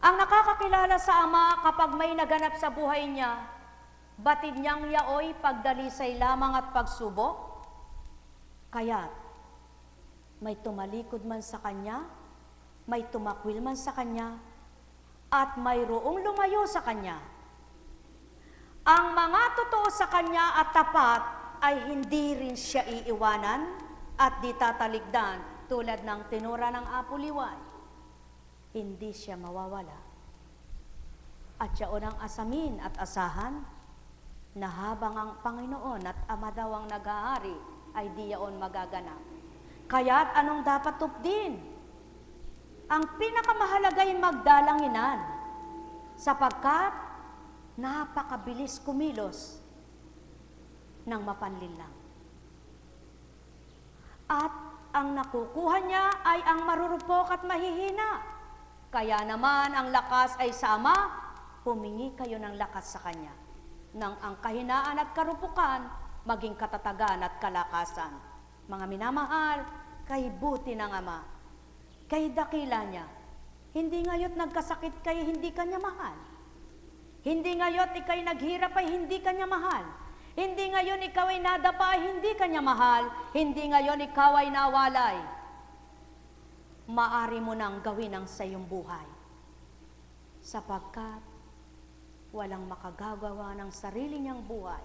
Ang nakakakilala sa ama kapag may naganap sa buhay niya, batid niyang yaoy pagdalisay lamang at pagsubok. Kaya't may tumalikod man sa kanya, may tumakwil man sa kanya, at mayroong lumayo sa kanya. Ang mga totoo sa kanya at tapat ay hindi rin siya iiwanan at di tataligdan tulad ng tinura ng Apuliway. Hindi siya mawawala. At siyaon ang asamin at asahan na habang ang Panginoon at Ama daw ang naghahari, ay di yaon magaganap. Kaya't anong dapat tupdin? Ang pinakamahalaga'y magdalanginan, sapagkat napakabilis kumilos ng mapanlinlang. At ang nakukuha niya ay ang marurupok at mahihina. Kaya naman ang lakas ay sa Ama, humingi kayo ng lakas sa Kanya, nang ang kahinaan at karupukan maging katatagan at kalakasan. Mga minamahal, kay buti ng Ama, kay dakila niya, hindi ngayon nagkasakit kay hindi kanya mahal. Hindi ngayon ikay naghirap ay hindi kanya mahal. Hindi ngayon ikaw ay nadapa ay hindi kanya mahal. Hindi ngayon ikaw ay nawalay. Maari mo nang gawin ang sayong buhay. Sapagkat walang makagagawa ng sarili niyang buhay,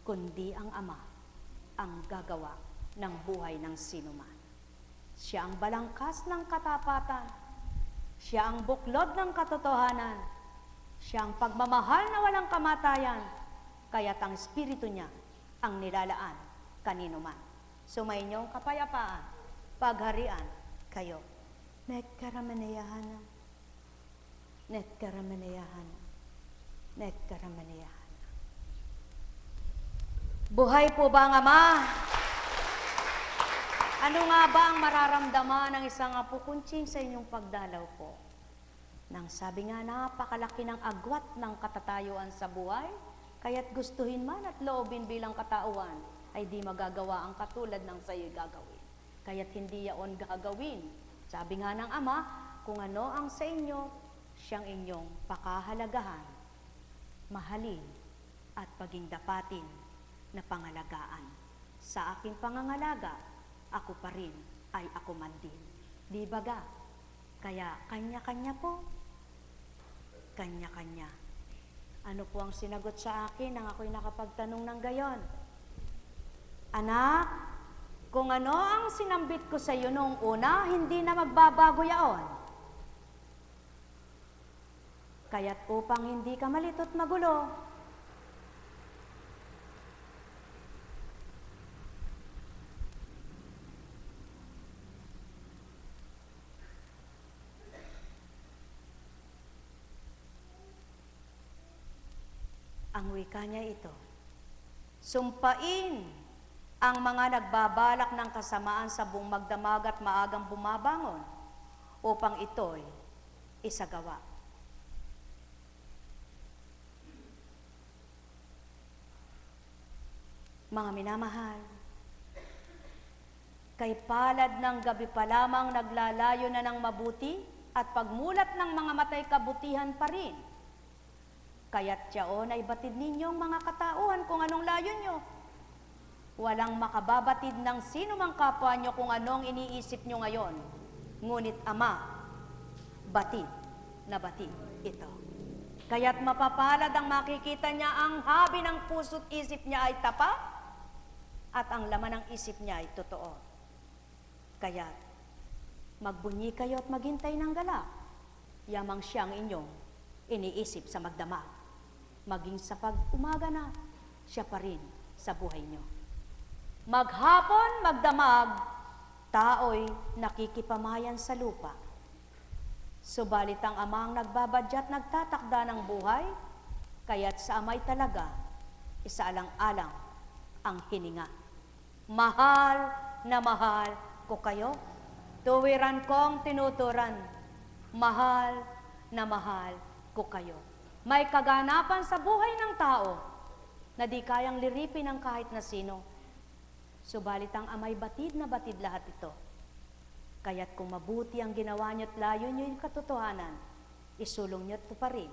kundi ang Ama ang gagawa ng buhay ng sinuman. Siya ang balangkas ng katapatan. Siya ang buklod ng katotohanan. Siya ang pagmamahal na walang kamatayan. Kaya't ang Espiritu niya ang nilalaan kanino man. Sumainyo kapayapaan, pagharian kayo. Nekkaramanayahan. Nekkaramanayahan. Nekkaramanayahan. Buhay po ba ang Ama? Ano nga ba ang mararamdaman ng isang apo kunching sa inyong pagdalaw po? Nang sabi nga, napakalaki ng agwat ng katatayuan sa buhay, kaya't gustuhin man at loobin bilang katauhan, ay di magagawa ang katulad ng sa'yo'y gagawin. Kaya't hindi yaon gagawin. Sabi nga ng Ama, kung ano ang sa inyo, siyang inyong pakahalagahan, mahalin, at paging dapatin na pangalagaan. Sa aking pangangalaga, ako pa rin ay ako man din. Di ba ga? Kaya kanya-kanya po. Kanya-kanya. Ano po ang sinagot sa akin nang ako'y nakapagtanong ng gayon? Anak, kung ano ang sinambit ko sa iyo noong una, hindi na magbabago yaon. Kaya't upang hindi ka malito't magulo, ang wika niya ito, sumpain ang mga nagbabalak ng kasamaan sa buong magdamag at maagang bumabangon upang ito'y isagawa. Mga minamahal, kay palad ng gabi pa lamang naglalayo na ng mabuti at pagmulat ng mga matay kabutihan pa rin. Kaya't tiyaon ay batid ninyong mga katauhan kung anong layo nyo. Walang makababatid ng sino mang kapwa nyo kung anong iniisip nyo ngayon. Ngunit Ama, batid na batid ito. Kaya't mapapalad ang makikita niya ang habi ng puso't isip niya ay tapat at ang laman ng isip niya ay totoo. Kaya't magbunyi kayo at maghintay ng galak. Yamang siyang inyong iniisip sa magdamag. Maging sa pag-umaga na, siya pa rin sa buhay nyo. Maghapon, magdamag, tao'y nakikipamayan sa lupa. Subalit ang Ama ang nagbabadya't nagtatakda ng buhay, kaya't sa Ama'y talaga, isaalang-alang ang hininga. Mahal na mahal ko kayo, tuwiran kong tinuturan, mahal na mahal ko kayo. May kaganapan sa buhay ng tao na di kayang liripin ng kahit na sino. Subalit ang Ama'y batid na batid lahat ito. Kaya't kung mabuti ang ginawa niyo't layo niyo yung katotohanan, isulong niyo't pa rin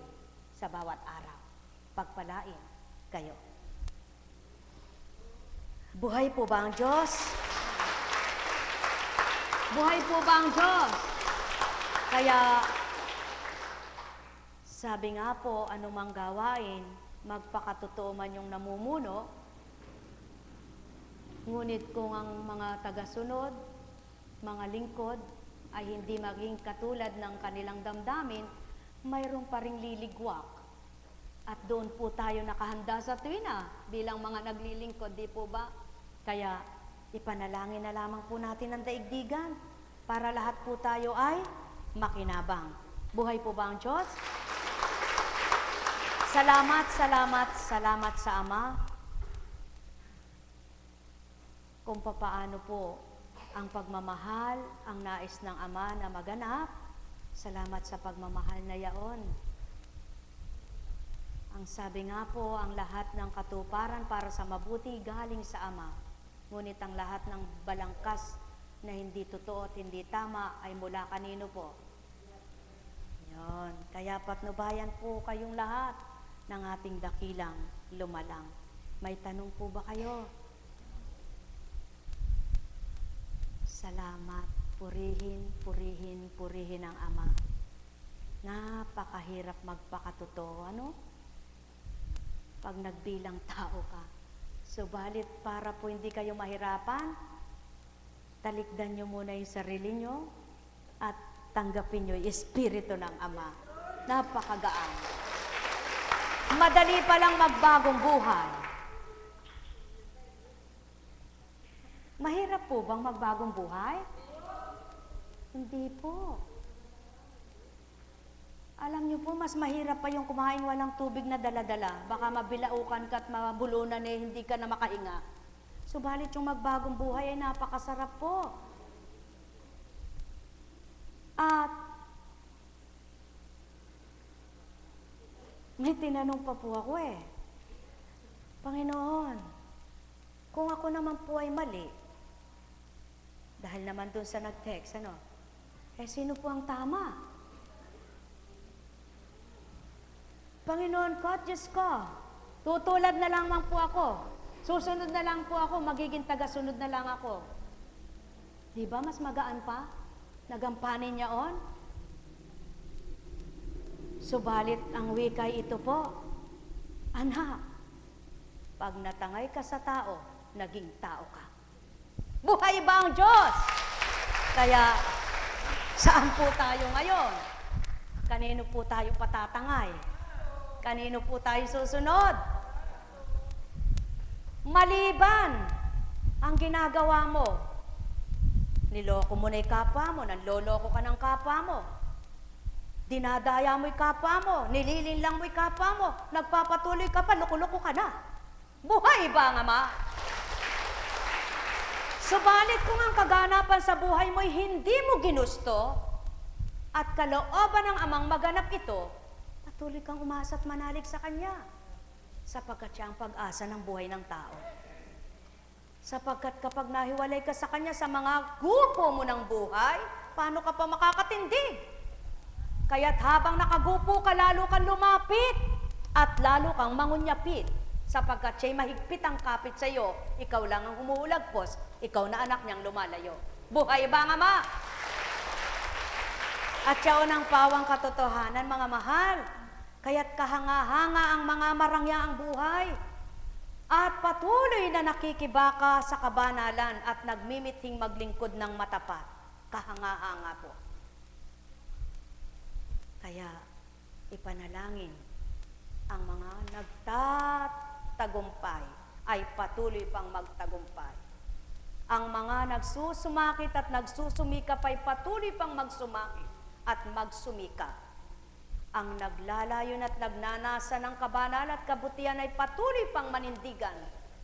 sa bawat araw. Pagpalain kayo. Buhay po ba ang Diyos? Buhay po ba ang Diyos? Kaya, sabi nga po, anumang gawain, magpakatotoo man yung namumuno, ngunit kung ang mga tagasunod, mga lingkod, ay hindi maging katulad ng kanilang damdamin, mayroon pa ring liligwak. At doon po tayo nakahanda sa tuwina bilang mga naglilingkod, di po ba? Kaya ipanalangin na lamang po natin ang daigdigan para lahat po tayo ay makinabang. Buhay po ba ang Diyos? Salamat, salamat, salamat sa Ama kung papaano po ang pagmamahal, ang nais ng Ama na maganap. Salamat sa pagmamahal na yaon. Ang sabi nga po, ang lahat ng katuparan para sa mabuti galing sa Ama. Ngunit ang lahat ng balangkas na hindi totoo at hindi tama ay mula kanino po? Yun. Kaya patnubayan po kayong lahat ng ating dakilang lumalang. May tanong po ba kayo? Salamat. Purihin, purihin, purihin ang Ama. Napakahirap magpakatotoo, ano? Pag nagbilang tao ka. Subalit para po hindi kayo mahirapan, talikdan nyo muna yung sarili nyo at tanggapin nyo yung Espiritu ng Ama. Napakagaan. Madali palang magbagong buhay. Mahirap po bang magbagong buhay? Hindi po. Alam niyo po, mas mahirap pa yung kumain walang tubig na dala-dala. Baka mabilaukan ka at mabulunan eh, hindi ka na makahinga. Subalit yung magbagong buhay ay napakasarap po. At may tinanong pa po ako eh, Panginoon, kung ako naman po ay mali, dahil naman dun sa nag-text, sino po ang tama? Panginoon ko, Diyos ko, tutulad na lamang po ako. Susunod na lang po ako, magiging tagasunod na lang ako. Di ba mas magaan pa? Nagampanin niya on? Subalit ang wikay ito po, anak, pag natangay ka sa tao, naging tao ka. Buhay ba ang Diyos? Kaya, saan po tayo ngayon? Kanino po tayo patatangay? Kanino po tayo susunod? Maliban ang ginagawa mo, niloko mo na yung kapwa mo, nanloloko ka ng kapwa mo, dinadaya mo yung kapwa mo, nililinlang mo yung kapwa mo, nagpapatuloy ka pa, loko-loko ka na. Buhay ba ang Ama? Subalit kung ang kaganapan sa buhay mo'y hindi mo ginusto at kalooban ng Amang maganap ito, patuloy kang umasa at manalig sa Kanya, sapagkat siya ang pag-asa ng buhay ng tao. Sapagkat kapag nahiwalay ka sa Kanya sa mga gupo mo ng buhay, paano ka pa makakatindig? Kaya't habang nakagupo ka, lalo kang lumapit at lalo kang mangunyapit, sapagkat siya'y mahigpit ang kapit sa iyo, ikaw lang ang humuhulagpos, ikaw na anak niyang lumalayo. Buhay ba ang Ama? At siya unang pawang katotohanan, mga mahal, kaya't kahanga-hanga ang mga marangyaang buhay at patuloy na nakikibaka sa kabanalan at nagmimithing maglingkod ng matapat. Kahanga-hanga po. Kaya ipanalangin ang mga nagtatagumpay ay patuloy pang magtagumpay. Ang mga nagsusumakit at nagsusumikap ay patuloy pang magsumakit at magsumikap. Ang naglalayon at nagnanasa ng kabanalan at kabutihan ay patuloy pang manindigan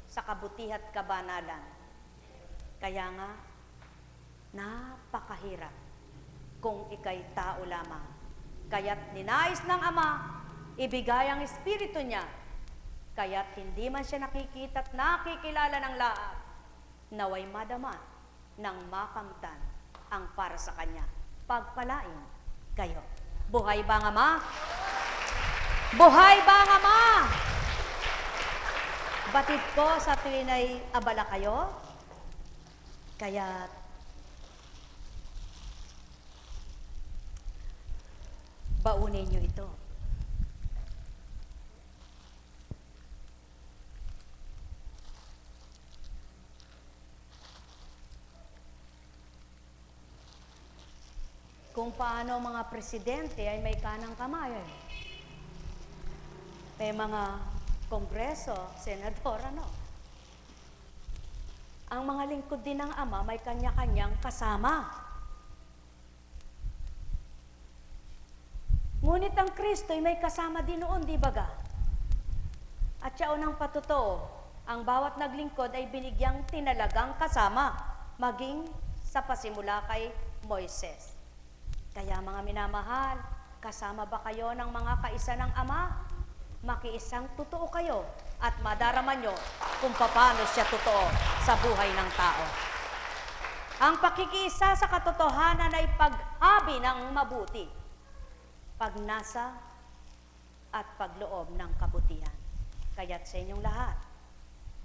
sa kabutihan at kabanalan. Kaya nga, napakahirap kung ikay tao lamang. Kaya't ninais ng Ama, ibigay ang Espiritu niya. Kaya't hindi man siya nakikita at nakikilala ng lahat, naway madama ng makamtan ang para sa Kanya. Pagpalain kayo. Buhay ba ang Ama? Buhay ba ang Ama? Batid ko sa tuwin ay abala kayo, kaya't baunin niyo ito. Kung paano mga presidente ay may kanang kamay. May mga kongreso, senador, Ang mga lingkod din ng Ama may kanya-kanyang kasama. Ngunit ang Kristo ay may kasama din noon, di ba ga? At siya unang patotoo, ang bawat naglingkod ay binigyang tinalagang kasama, maging sa pasimula kay Moises. Kaya mga minamahal, kasama ba kayo ng mga kaisa ng Ama? Makiisang totoo kayo at madarama nyo kung paano siya totoo sa buhay ng tao. Ang pakikiisa sa katotohanan ay paghabi ng mabuti, pagnasa at pagloob ng kabutihan. Kaya't sa inyong lahat,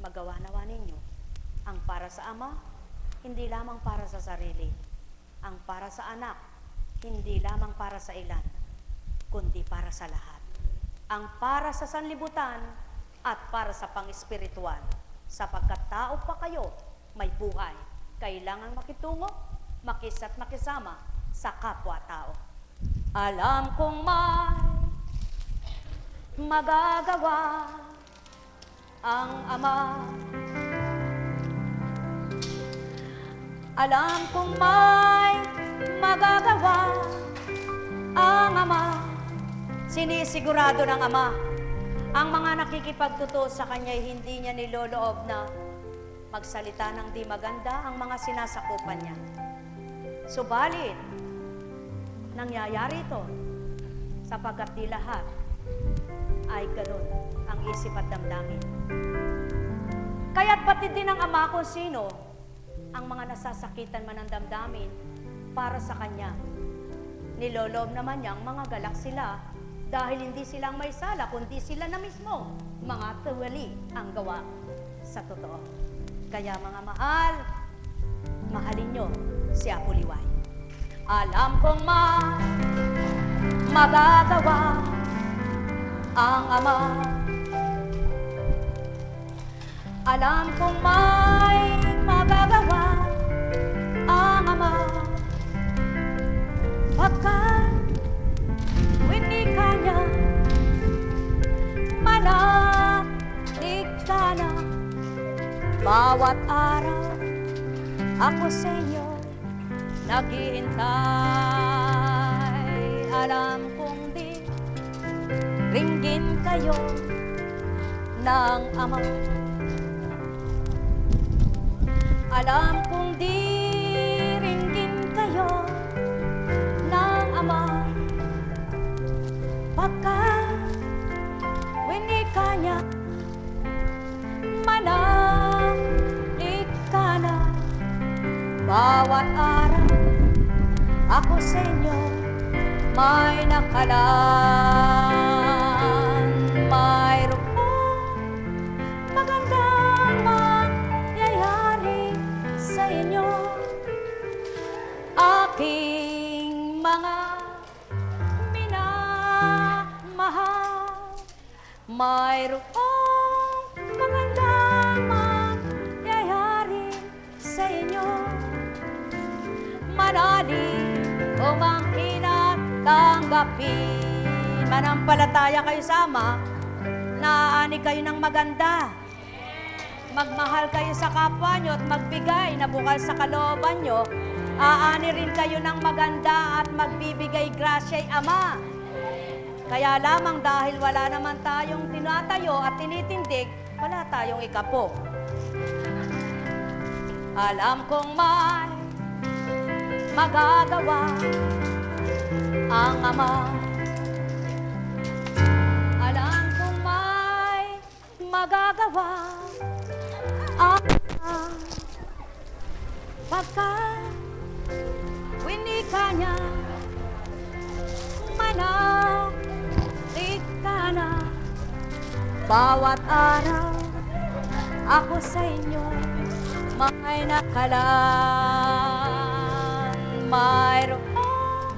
magawa-nawa ninyo ang para sa Ama, hindi lamang para sa sarili, ang para sa anak, hindi lamang para sa ilan, kundi para sa lahat. Ang para sa sanlibutan at para sa pang-espiritual. Sapagkat tao pa kayo, may buhay. Kailangan makitungo, makisa't makisama sa kapwa-tao. Alam kong may magagawa ang Ama. Alam kong may magagawa ang Ama. Sinisigurado ng Ama, ang mga nakikipagtotoo sa Kanya ay hindi niya niloloob na magsalita ng di maganda ang mga sinasakupan niya. Subalit, nangyayari ito sapagkat di lahat ay ganun ang isip at damdamin. Kaya't pati din ng Ama kung sino ang mga nasasakitan man ng damdamin para sa Kanya. Niloloob naman niyang mga galak sila dahil hindi silang may sala, kundi sila na mismo mga tuwali ang gawa sa totoo. Kaya mga mahal, mahalin niyo si Apo Liway. Alam kong magagawa ang Ama. Alam kong may magagawa ang Ama. Pagkat winika niya, manalig ka na. Bawat araw ako sa inyo naghihintay. Alam kong di ringgin kayo ng Ama. Alam kong di ringgin kayo ng Ama. Pagkat winika niya, manalig ka na. Bawat araw ako sa inyo may nakalaan. Mayroong magandang mangyayari sa inyo, aking mga minamahal. Mayroong magandang mangyayari sa inyo, manalig o mangkinatanggapin. Manampalataya kayo sa Ama, naaani kayo ng maganda. Magmahal kayo sa kapwa nyo at magbigay na bukal sa kalooban nyo. Aani rin kayo ng maganda at magbibigay grasya'y Ama. Kaya lamang dahil wala naman tayong tinatayo at tinitindig, wala tayong ikapo. Alam kong may magagawa ang Ama. Alam kong may magagawa ang Ama. Pagkat winika niya, manalig ka na. Bawat araw ako sa inyo may nakalaan. Mayroong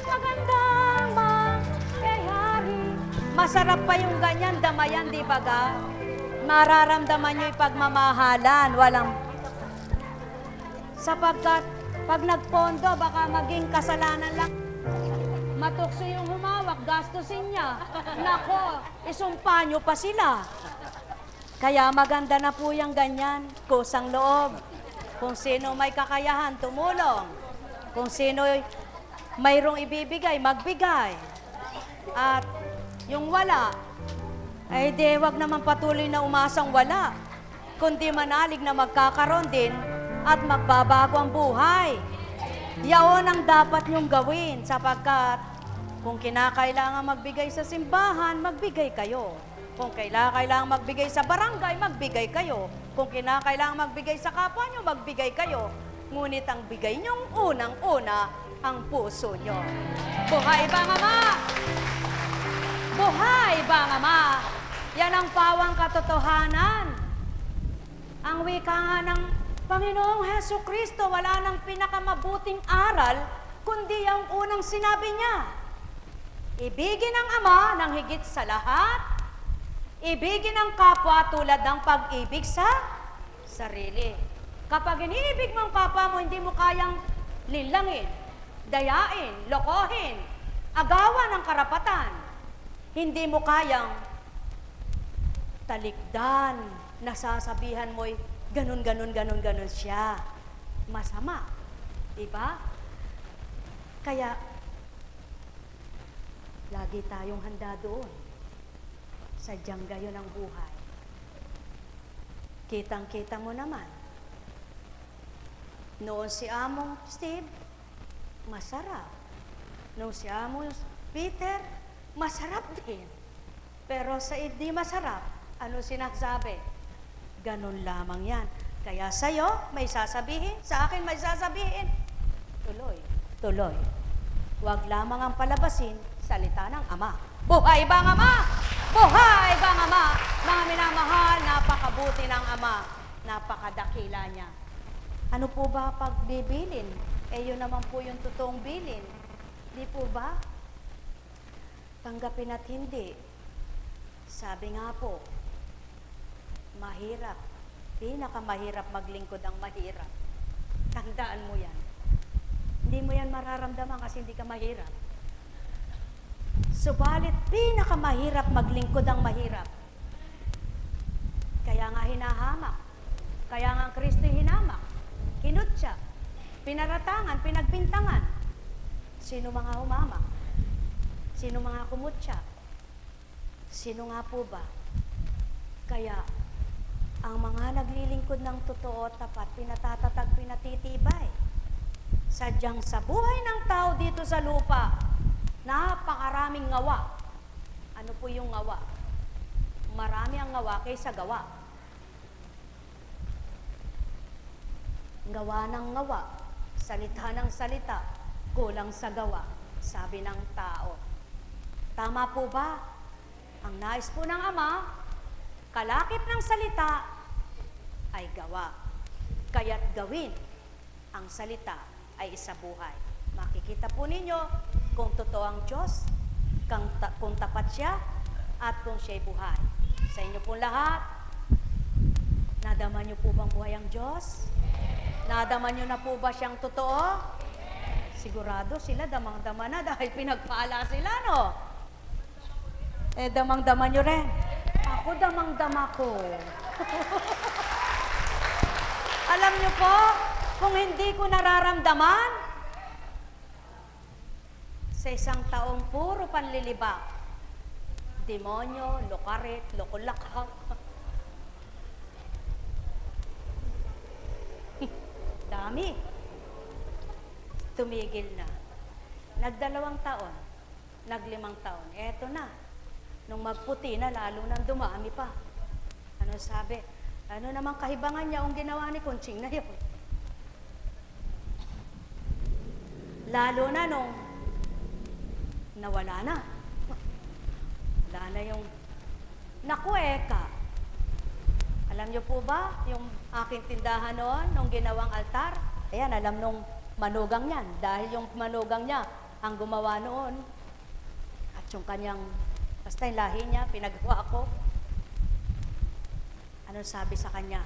magandang mangyayari. Masarap pa yung ganyan, damayan, di ba ga? Mararamdaman nyo yung pagmamahalan, walang... Sapagkat pag nagpondo, baka maging kasalanan lang. Matukso yung humawak, gastusin niya. Nako, isumpa nyo pa sila. Kaya maganda na po yung ganyan, kusang loob. Kung sino may kakayahan, tumulong. Kung sino mayroong ibibigay, magbigay. At yung wala, ay di wag naman patuloy na umasang wala, kundi manalig na magkakaroon din at magbabago ang buhay. Yaon ang dapat niyong gawin sapagkat kung kinakailangan magbigay sa simbahan, magbigay kayo. Kung kailangan magbigay sa barangay, magbigay kayo. Kung kinakailangan magbigay sa kapwa nyo, magbigay kayo. Ngunit ang bigay nyong unang-una ang puso nyo. Buhay ba ang Ama? Buhay ba ang Ama? Yan ang pawang katotohanan. Ang wika nga ng Panginoong Hesukristo, wala nang pinakamabuting aral, kundi ang unang sinabi niya. Ibigin ang Ama ng higit sa lahat, ibigin ang kapwa tulad ng pag-ibig sa sarili. Kapag iniibig mo ang kapwa mo, hindi mo kayang linlangin, dayain, lokohin, agawan ng karapatan. Hindi mo kayang talikdan, nasasabihan mo'y ganun siya. Masama. Diba? Kaya, Lagi tayong handa doon. Sadyang gayon ang buhay. Kitang-kita mo naman. Noon si Among Steve, masarap. Noon si Among Peter, masarap din. Pero sa hindi masarap, ano sinasabi? Ganun lamang yan. Kaya sa'yo, may sasabihin. Sa akin, may sasabihin. Tuloy, tuloy. Huwag lamang ang palabasin, salita ng Ama. Buhay ba ang Ama? Buhay ba ang Ama? Mga minamahal, napakabuti ng Ama. Napakadakila niya. Ano po ba pagbibilin? Yun naman po yung totoong bilin. Di po ba? Tanggapin at hindi. Sabi nga po, mahirap. Pinakamahirap maglingkod ang mahirap. Tandaan mo yan. Hindi mo yan mararamdaman kasi hindi ka mahirap. Subalit, pinakamahirap maglingkod ang mahirap. Kaya nga hinahamak. Kaya nga ang Kristo hinamak. Kinutya. Pinaratangan, pinagbintangan. Sino mga humamak? Sino mga kumutya? Sino nga po ba? Kaya, ang mga naglilingkod ng totoo at tapat, pinatatatag, pinatitibay. Sadyang sa buhay ng tao dito sa lupa, napakaraming ngawa. Ano po yung ngawa? Marami ang ngawa kaysa gawa. Gawa ng ngawa, salita ng salita, kulang sa gawa, sabi ng tao. Tama po ba? Ang nais po ng Ama, kalakip ng salita ay gawa. Kaya't gawin ang salita ay isa buhay. Makikita po ninyo kung totoo ang Diyos, kung tapat siya, at kung siya'y buhay. Sa inyo po lahat, nadama niyo po bang buhay ang Diyos? Nadama niyo na po ba siyang totoo? Sigurado sila damang-dama na dahil pinagpala sila, no? Damang-dama niyo rin. Ako damang-dama ko. Alam niyo po, kung hindi ko nararamdaman, sa isang taong puro panlilibak, demonyo, lokarit, lokolakak, dami. Tumigil na. Nag2 taon, nag5 taon. Eto na. Nung magputi na, lalo nang dumami pa. Ano sabi? Ano namang kahibangan niya ang ginawa ni Kunching na yun? Lalo na nung nawala na. Wala na yung naku eka. Alam niyo po ba, yung aking tindahan noon, nung ginawang altar, ayan, alam nung manugang niyan, dahil yung manugang niya ang gumawa noon, at yung kanyang, basta yung lahi niya, pinagawa ko. Ano sabi sa kanya?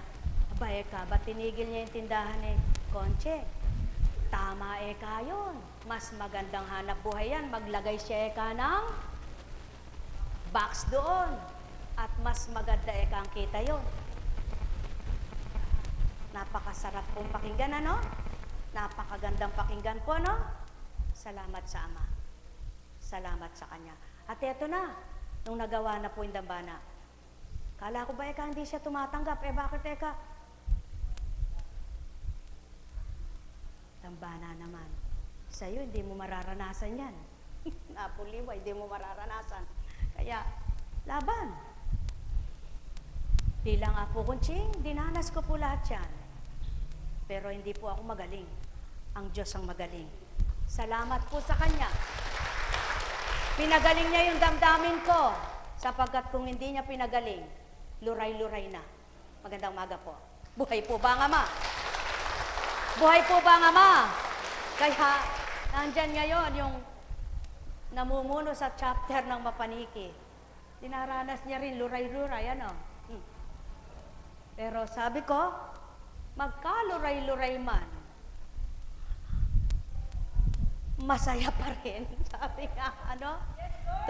Aba, eka, ba't tinigil niya yung tindahan eh? Conche, tama eka yun. Mas magandang hanap buhay yan, maglagay siya eka ng box doon. At mas maganda eka ang kita yun. Napakasarap pong pakinggan, ano? Napakagandang pakinggan po, no? Salamat sa Ama. Salamat sa Kanya. At eto na, nung nagawa na po yung dambana. Kala ko ba, eka, hindi siya tumatanggap? Bakit, eka? Dambana naman. Sa'yo, hindi mo mararanasan yan. Napuliwa, hindi mo mararanasan. Kaya, laban. Bilang Apo Kunching, dinanas ko po lahat yan. Pero hindi po ako magaling. Ang Diyos ang magaling. Salamat po sa Kanya. Pinagaling niya yung damdamin ko. Sapagkat kung hindi niya pinagaling, luray-luray na. Magandang umaga po. Buhay po ba ang Ama? Buhay po ba ang Ama? Kaya, nandyan ngayon yung namumuno sa chapter ng Mapaniki. Dinaranas niya rin luray-luray, ano? Pero sabi ko, magkaluray-luray man, masaya pa rin. Sabi nga, ano?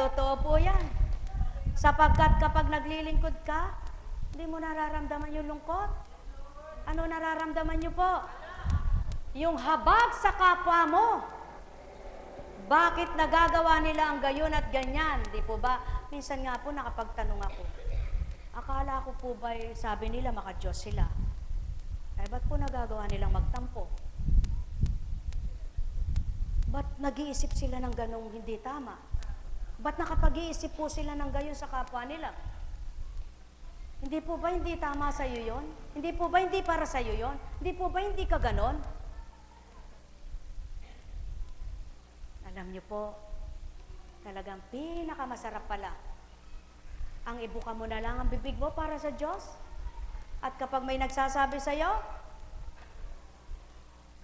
Totoo po yan. Sapagkat kapag naglilingkod ka, hindi mo nararamdaman yung lungkot. Ano nararamdaman niyo po? Yung habag sa kapwa mo. Bakit nagagawa nila ang gayon at ganyan? Di po ba? Minsan nga po nakapagtanong ako. Akala ko po ba sabi nila maka-Diyos sila? Ay ba't po nagagawa nilang magtampo? Ba't nag-iisip sila ng ganong hindi tama? Ba't nakapag-iisip po sila ng gayon sa kapwa nila? Hindi po ba hindi tama sa iyo yon? Hindi po ba hindi para sa iyo yon? Hindi po ba hindi ka ganon? Alam niyo po, talagang pinakamasarap pala ang ibuka mo na lang ang bibig mo para sa Diyos. At kapag may nagsasabi sa iyo,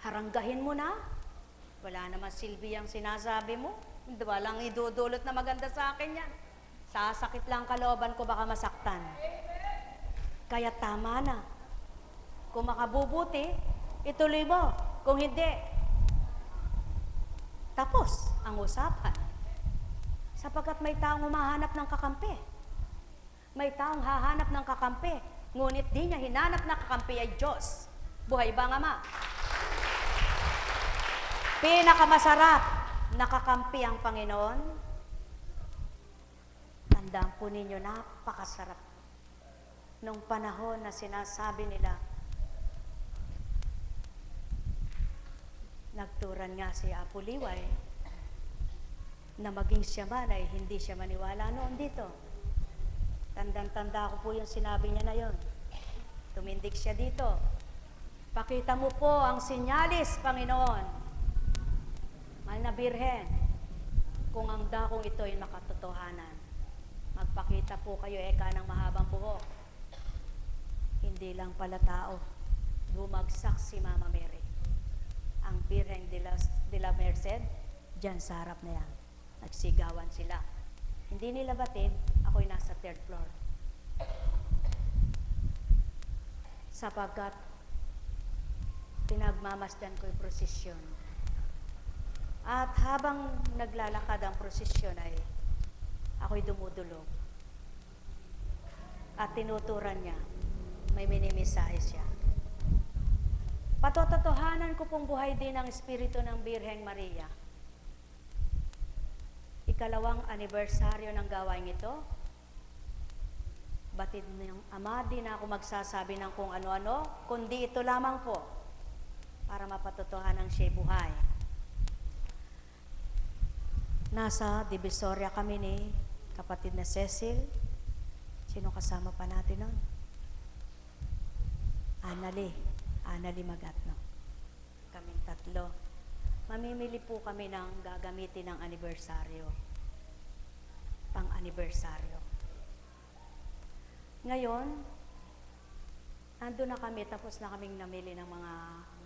haranggahin mo na. Wala naman silbi ang sinasabi mo. Walang idudulot na maganda sa akin yan. Sasakit lang kalooban ko, baka masaktan. Kaya tama na. Kung makabubuti, ituloy mo. Kung hindi, tapos ang usapan. Sapagkat may taong humahanap ng kakampi. May taong hahanap ng kakampi. Ngunit di niya hinanap na kakampi ay Diyos. Buhay ba nga ma? Pinakamasarap na kakampi ang Panginoon. Tandaan po ninyo, napakasarap. Nung panahon na sinasabi nila, nagturan nga si Apo Liway na maging siya man ay hindi siya maniwala noon dito. Tandang-tanda ko po yung sinabi niya na yon. Tumindig siya dito. Pakita mo po ang sinyalis, Panginoon. Mahal na Birhen, kung ang dakong ito ay makatotohanan, magpakita po kayo eka ng mahabang buhok. Hindi lang pala tao, bumagsak si Mama Mary. Ang Birhen de la Merced, dyan sa harap na yan. Nagsigawan sila. Hindi nila batid, ako'y nasa 3rd floor. Sapagkat pinagmamasdan ko yung prosesyon. At habang naglalakad ang prosesyon ay ako'y dumudulog. At tinuturan niya, may minimisahe siya. Patototohanan ko pong buhay din ang Espiritu ng Birheng Maria. Ikalawang anibersaryo ng gawain ito. Batid ng Ama, di na ako magsasabi ng kung ano-ano, kundi ito lamang po para mapatotohanan siya'y buhay. Nasa Divisoria kami ni kapatid na Cecil. Sino kasama pa natin nun? Anali Magatno. Kaming 3. Mamimili po kami ng gagamitin ng anibersaryo. Pang-anibersaryo. Ngayon, nandun na kami, tapos na kaming namili ng mga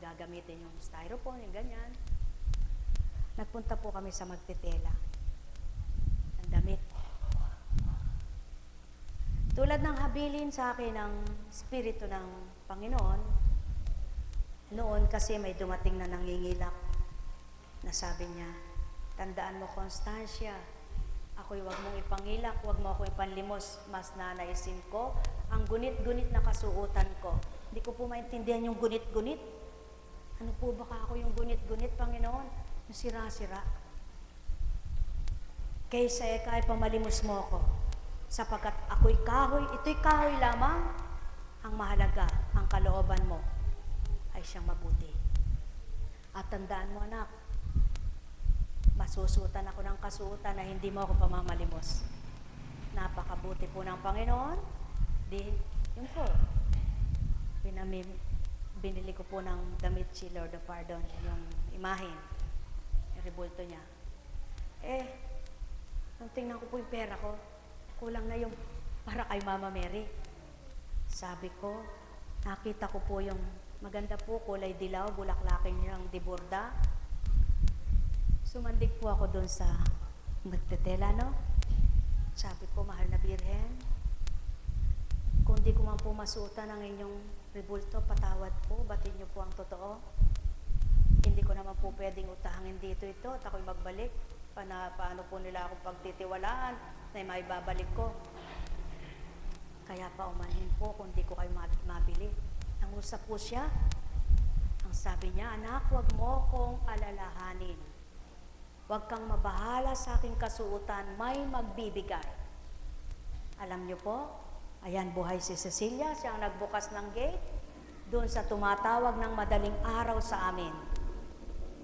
gagamitin, yung styrofoam, yung ganyan. Nagpunta po kami sa magtitela. Ang damit. Tulad ng habilin sa akin ng Espiritu ng Panginoon, noon kasi may dumating na nangingilak na sabi niya, tandaan mo, Constancia, ako'y wag mong ipangilak, wag mo akong ipanlimos, mas nanaisin ko ang gunit-gunit na kasuotan ko. Hindi ko po maintindihan yung gunit-gunit. Ano po baka ako yung gunit-gunit, Panginoon? Yung sira-sira. Kaysa eka ay pamalimos mo ako, sapagkat ako'y kahoy, ito'y kahoy lamang, ang mahalaga, ang kalooban mo ay siyang mabuti. At tandaan mo, anak, masusutan ako ng kasuotan na hindi mo ako pamamalimos. Napakabuti po ng Panginoon. Yun po, binili ko po ng damit si Lord of Pardon, yung imahin, yung rebulto niya. Nung tingnan ko po yung pera ko, kulang na yung para kay Mama Mary. Sabi ko, nakita ko po yung maganda po, kulay dilaw, bulaklakin niyang diborda. Sumandig po ako doon sa magtetela, no? Sabi ko, mahal na Birhen, kung di ko man po masuotan ang inyong rebulto, patawad po, batid niyo po ang totoo. Hindi ko naman po pwedeng utahangin dito ito at ako'y magbalik. Paano po nila akong pagtitiwalaan na maibabalik ko. Kaya pa umanhin po kung di ko kayo mabili. Nangusap po siya. Ang sabi niya, anak, huwag mo kong alalahanin. Huwag kang mabahala sa aking kasuotan, may magbibigay. Alam niyo po, ayan buhay si Cecilia, siyang nagbukas ng gate, doon sa tumatawag ng madaling araw sa amin.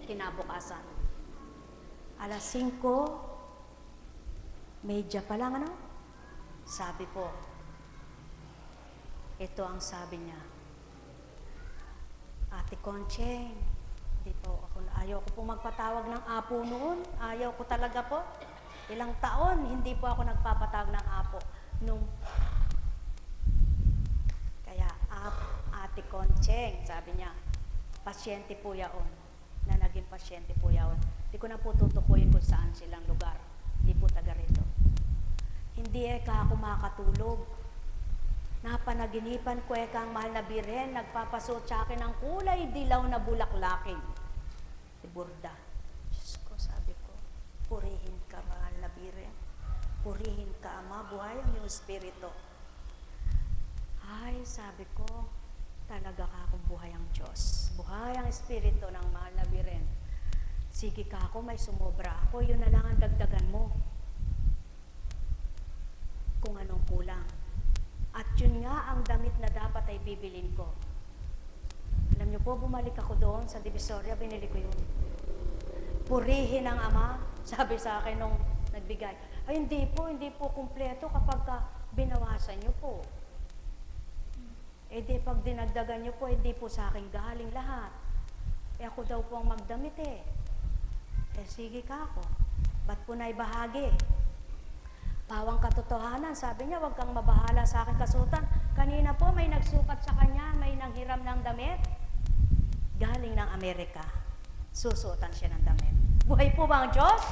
Kinabukasan. Alas 5:30 pa lang, ano? Sabi po, ito ang sabi niya, Ate Concheng, ayaw ko po magpatawag ng apo noon. Ayaw ko talaga po. Ilang taon, hindi po ako nagpapatawag ng apo. Kaya, Ate Concheng, sabi niya, pasyente po yaon. Na naging pasyente po yaon. Hindi ko na po tutukuyin kung saan silang lugar. Hindi po taga rito. Hindi ako makatulog. Napanaginipan ko ang mahal na Birhen, nagpapasuot sa akin ng kulay dilaw na bulaklakin. Burda. Diyos ko, sabi ko, purihin ka, mahal na Birhen. Purihin ka, Ama, buhay ang iyong espiritu. Ay, sabi ko, talaga ka akong buhay ang Diyos. Buhay ang espiritu ng mahal na Birhen. Sige ka ako, may sumobra ako, yun na lang ang dagdagan mo. Kung anong kulang. At yun nga ang damit na dapat ay bibilin ko. Alam niyo po, bumalik ako doon sa Divisoria, binili ko yun. Purihin ang Ama, sabi sa akin nung nagbigay. Ay, hindi po kumpleto kapag binawasan niyo po. Di pag dinagdagan niyo po, hindi po sa akin galing lahat. Ako daw po ang magdamit sige ka ako. Ba't po na ibahagi? Pawang katotohanan, sabi niya, huwag kang mabahala sa aking kasutan. Kanina po may nagsukat sa kanya, may nanghiram ng damit. Galing ng Amerika. Susuotan siya ng damit. Buhay po ba ang Diyos?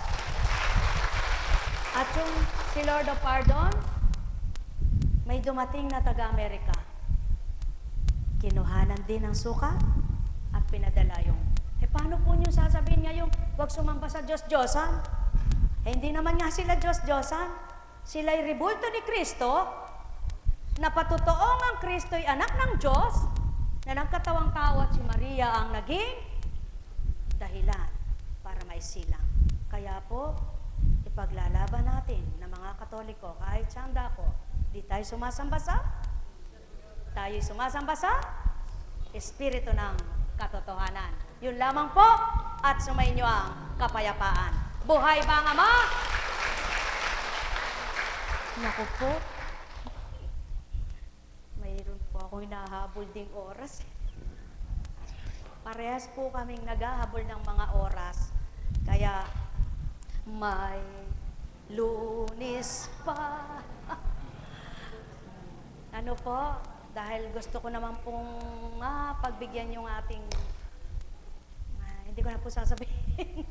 At yung si Lord of Pardon, may dumating na taga-Amerika. Kinuhanan din ng sukat at pinadala yung, paano po niyo sasabihin ngayon, huwag sumamba sa Diyos-Diyosan? Hindi naman nga sila Diyos-Diyosan. Sila'y ribulto ni Kristo, na patutoong ang Kristo'y anak ng Diyos, na nagkatawang tao at si Maria ang naging dahilan para maisilang. Kaya po, ipaglalaban natin na mga Katoliko, kahit saan dako, di tayo sumasamba sa? Tayo sumasamba sa Espiritu ng katotohanan. Yun lamang po, at sumainyo ang kapayapaan. Buhay ba ang Ama? Naku po, mayroon po akong hinahabol ding oras. Parehas po kaming naghahabol ng mga oras. Kaya, may Lunes pa. Ano po, dahil gusto ko naman pong pagbigyan yung ating, hindi ko na po sasabihin.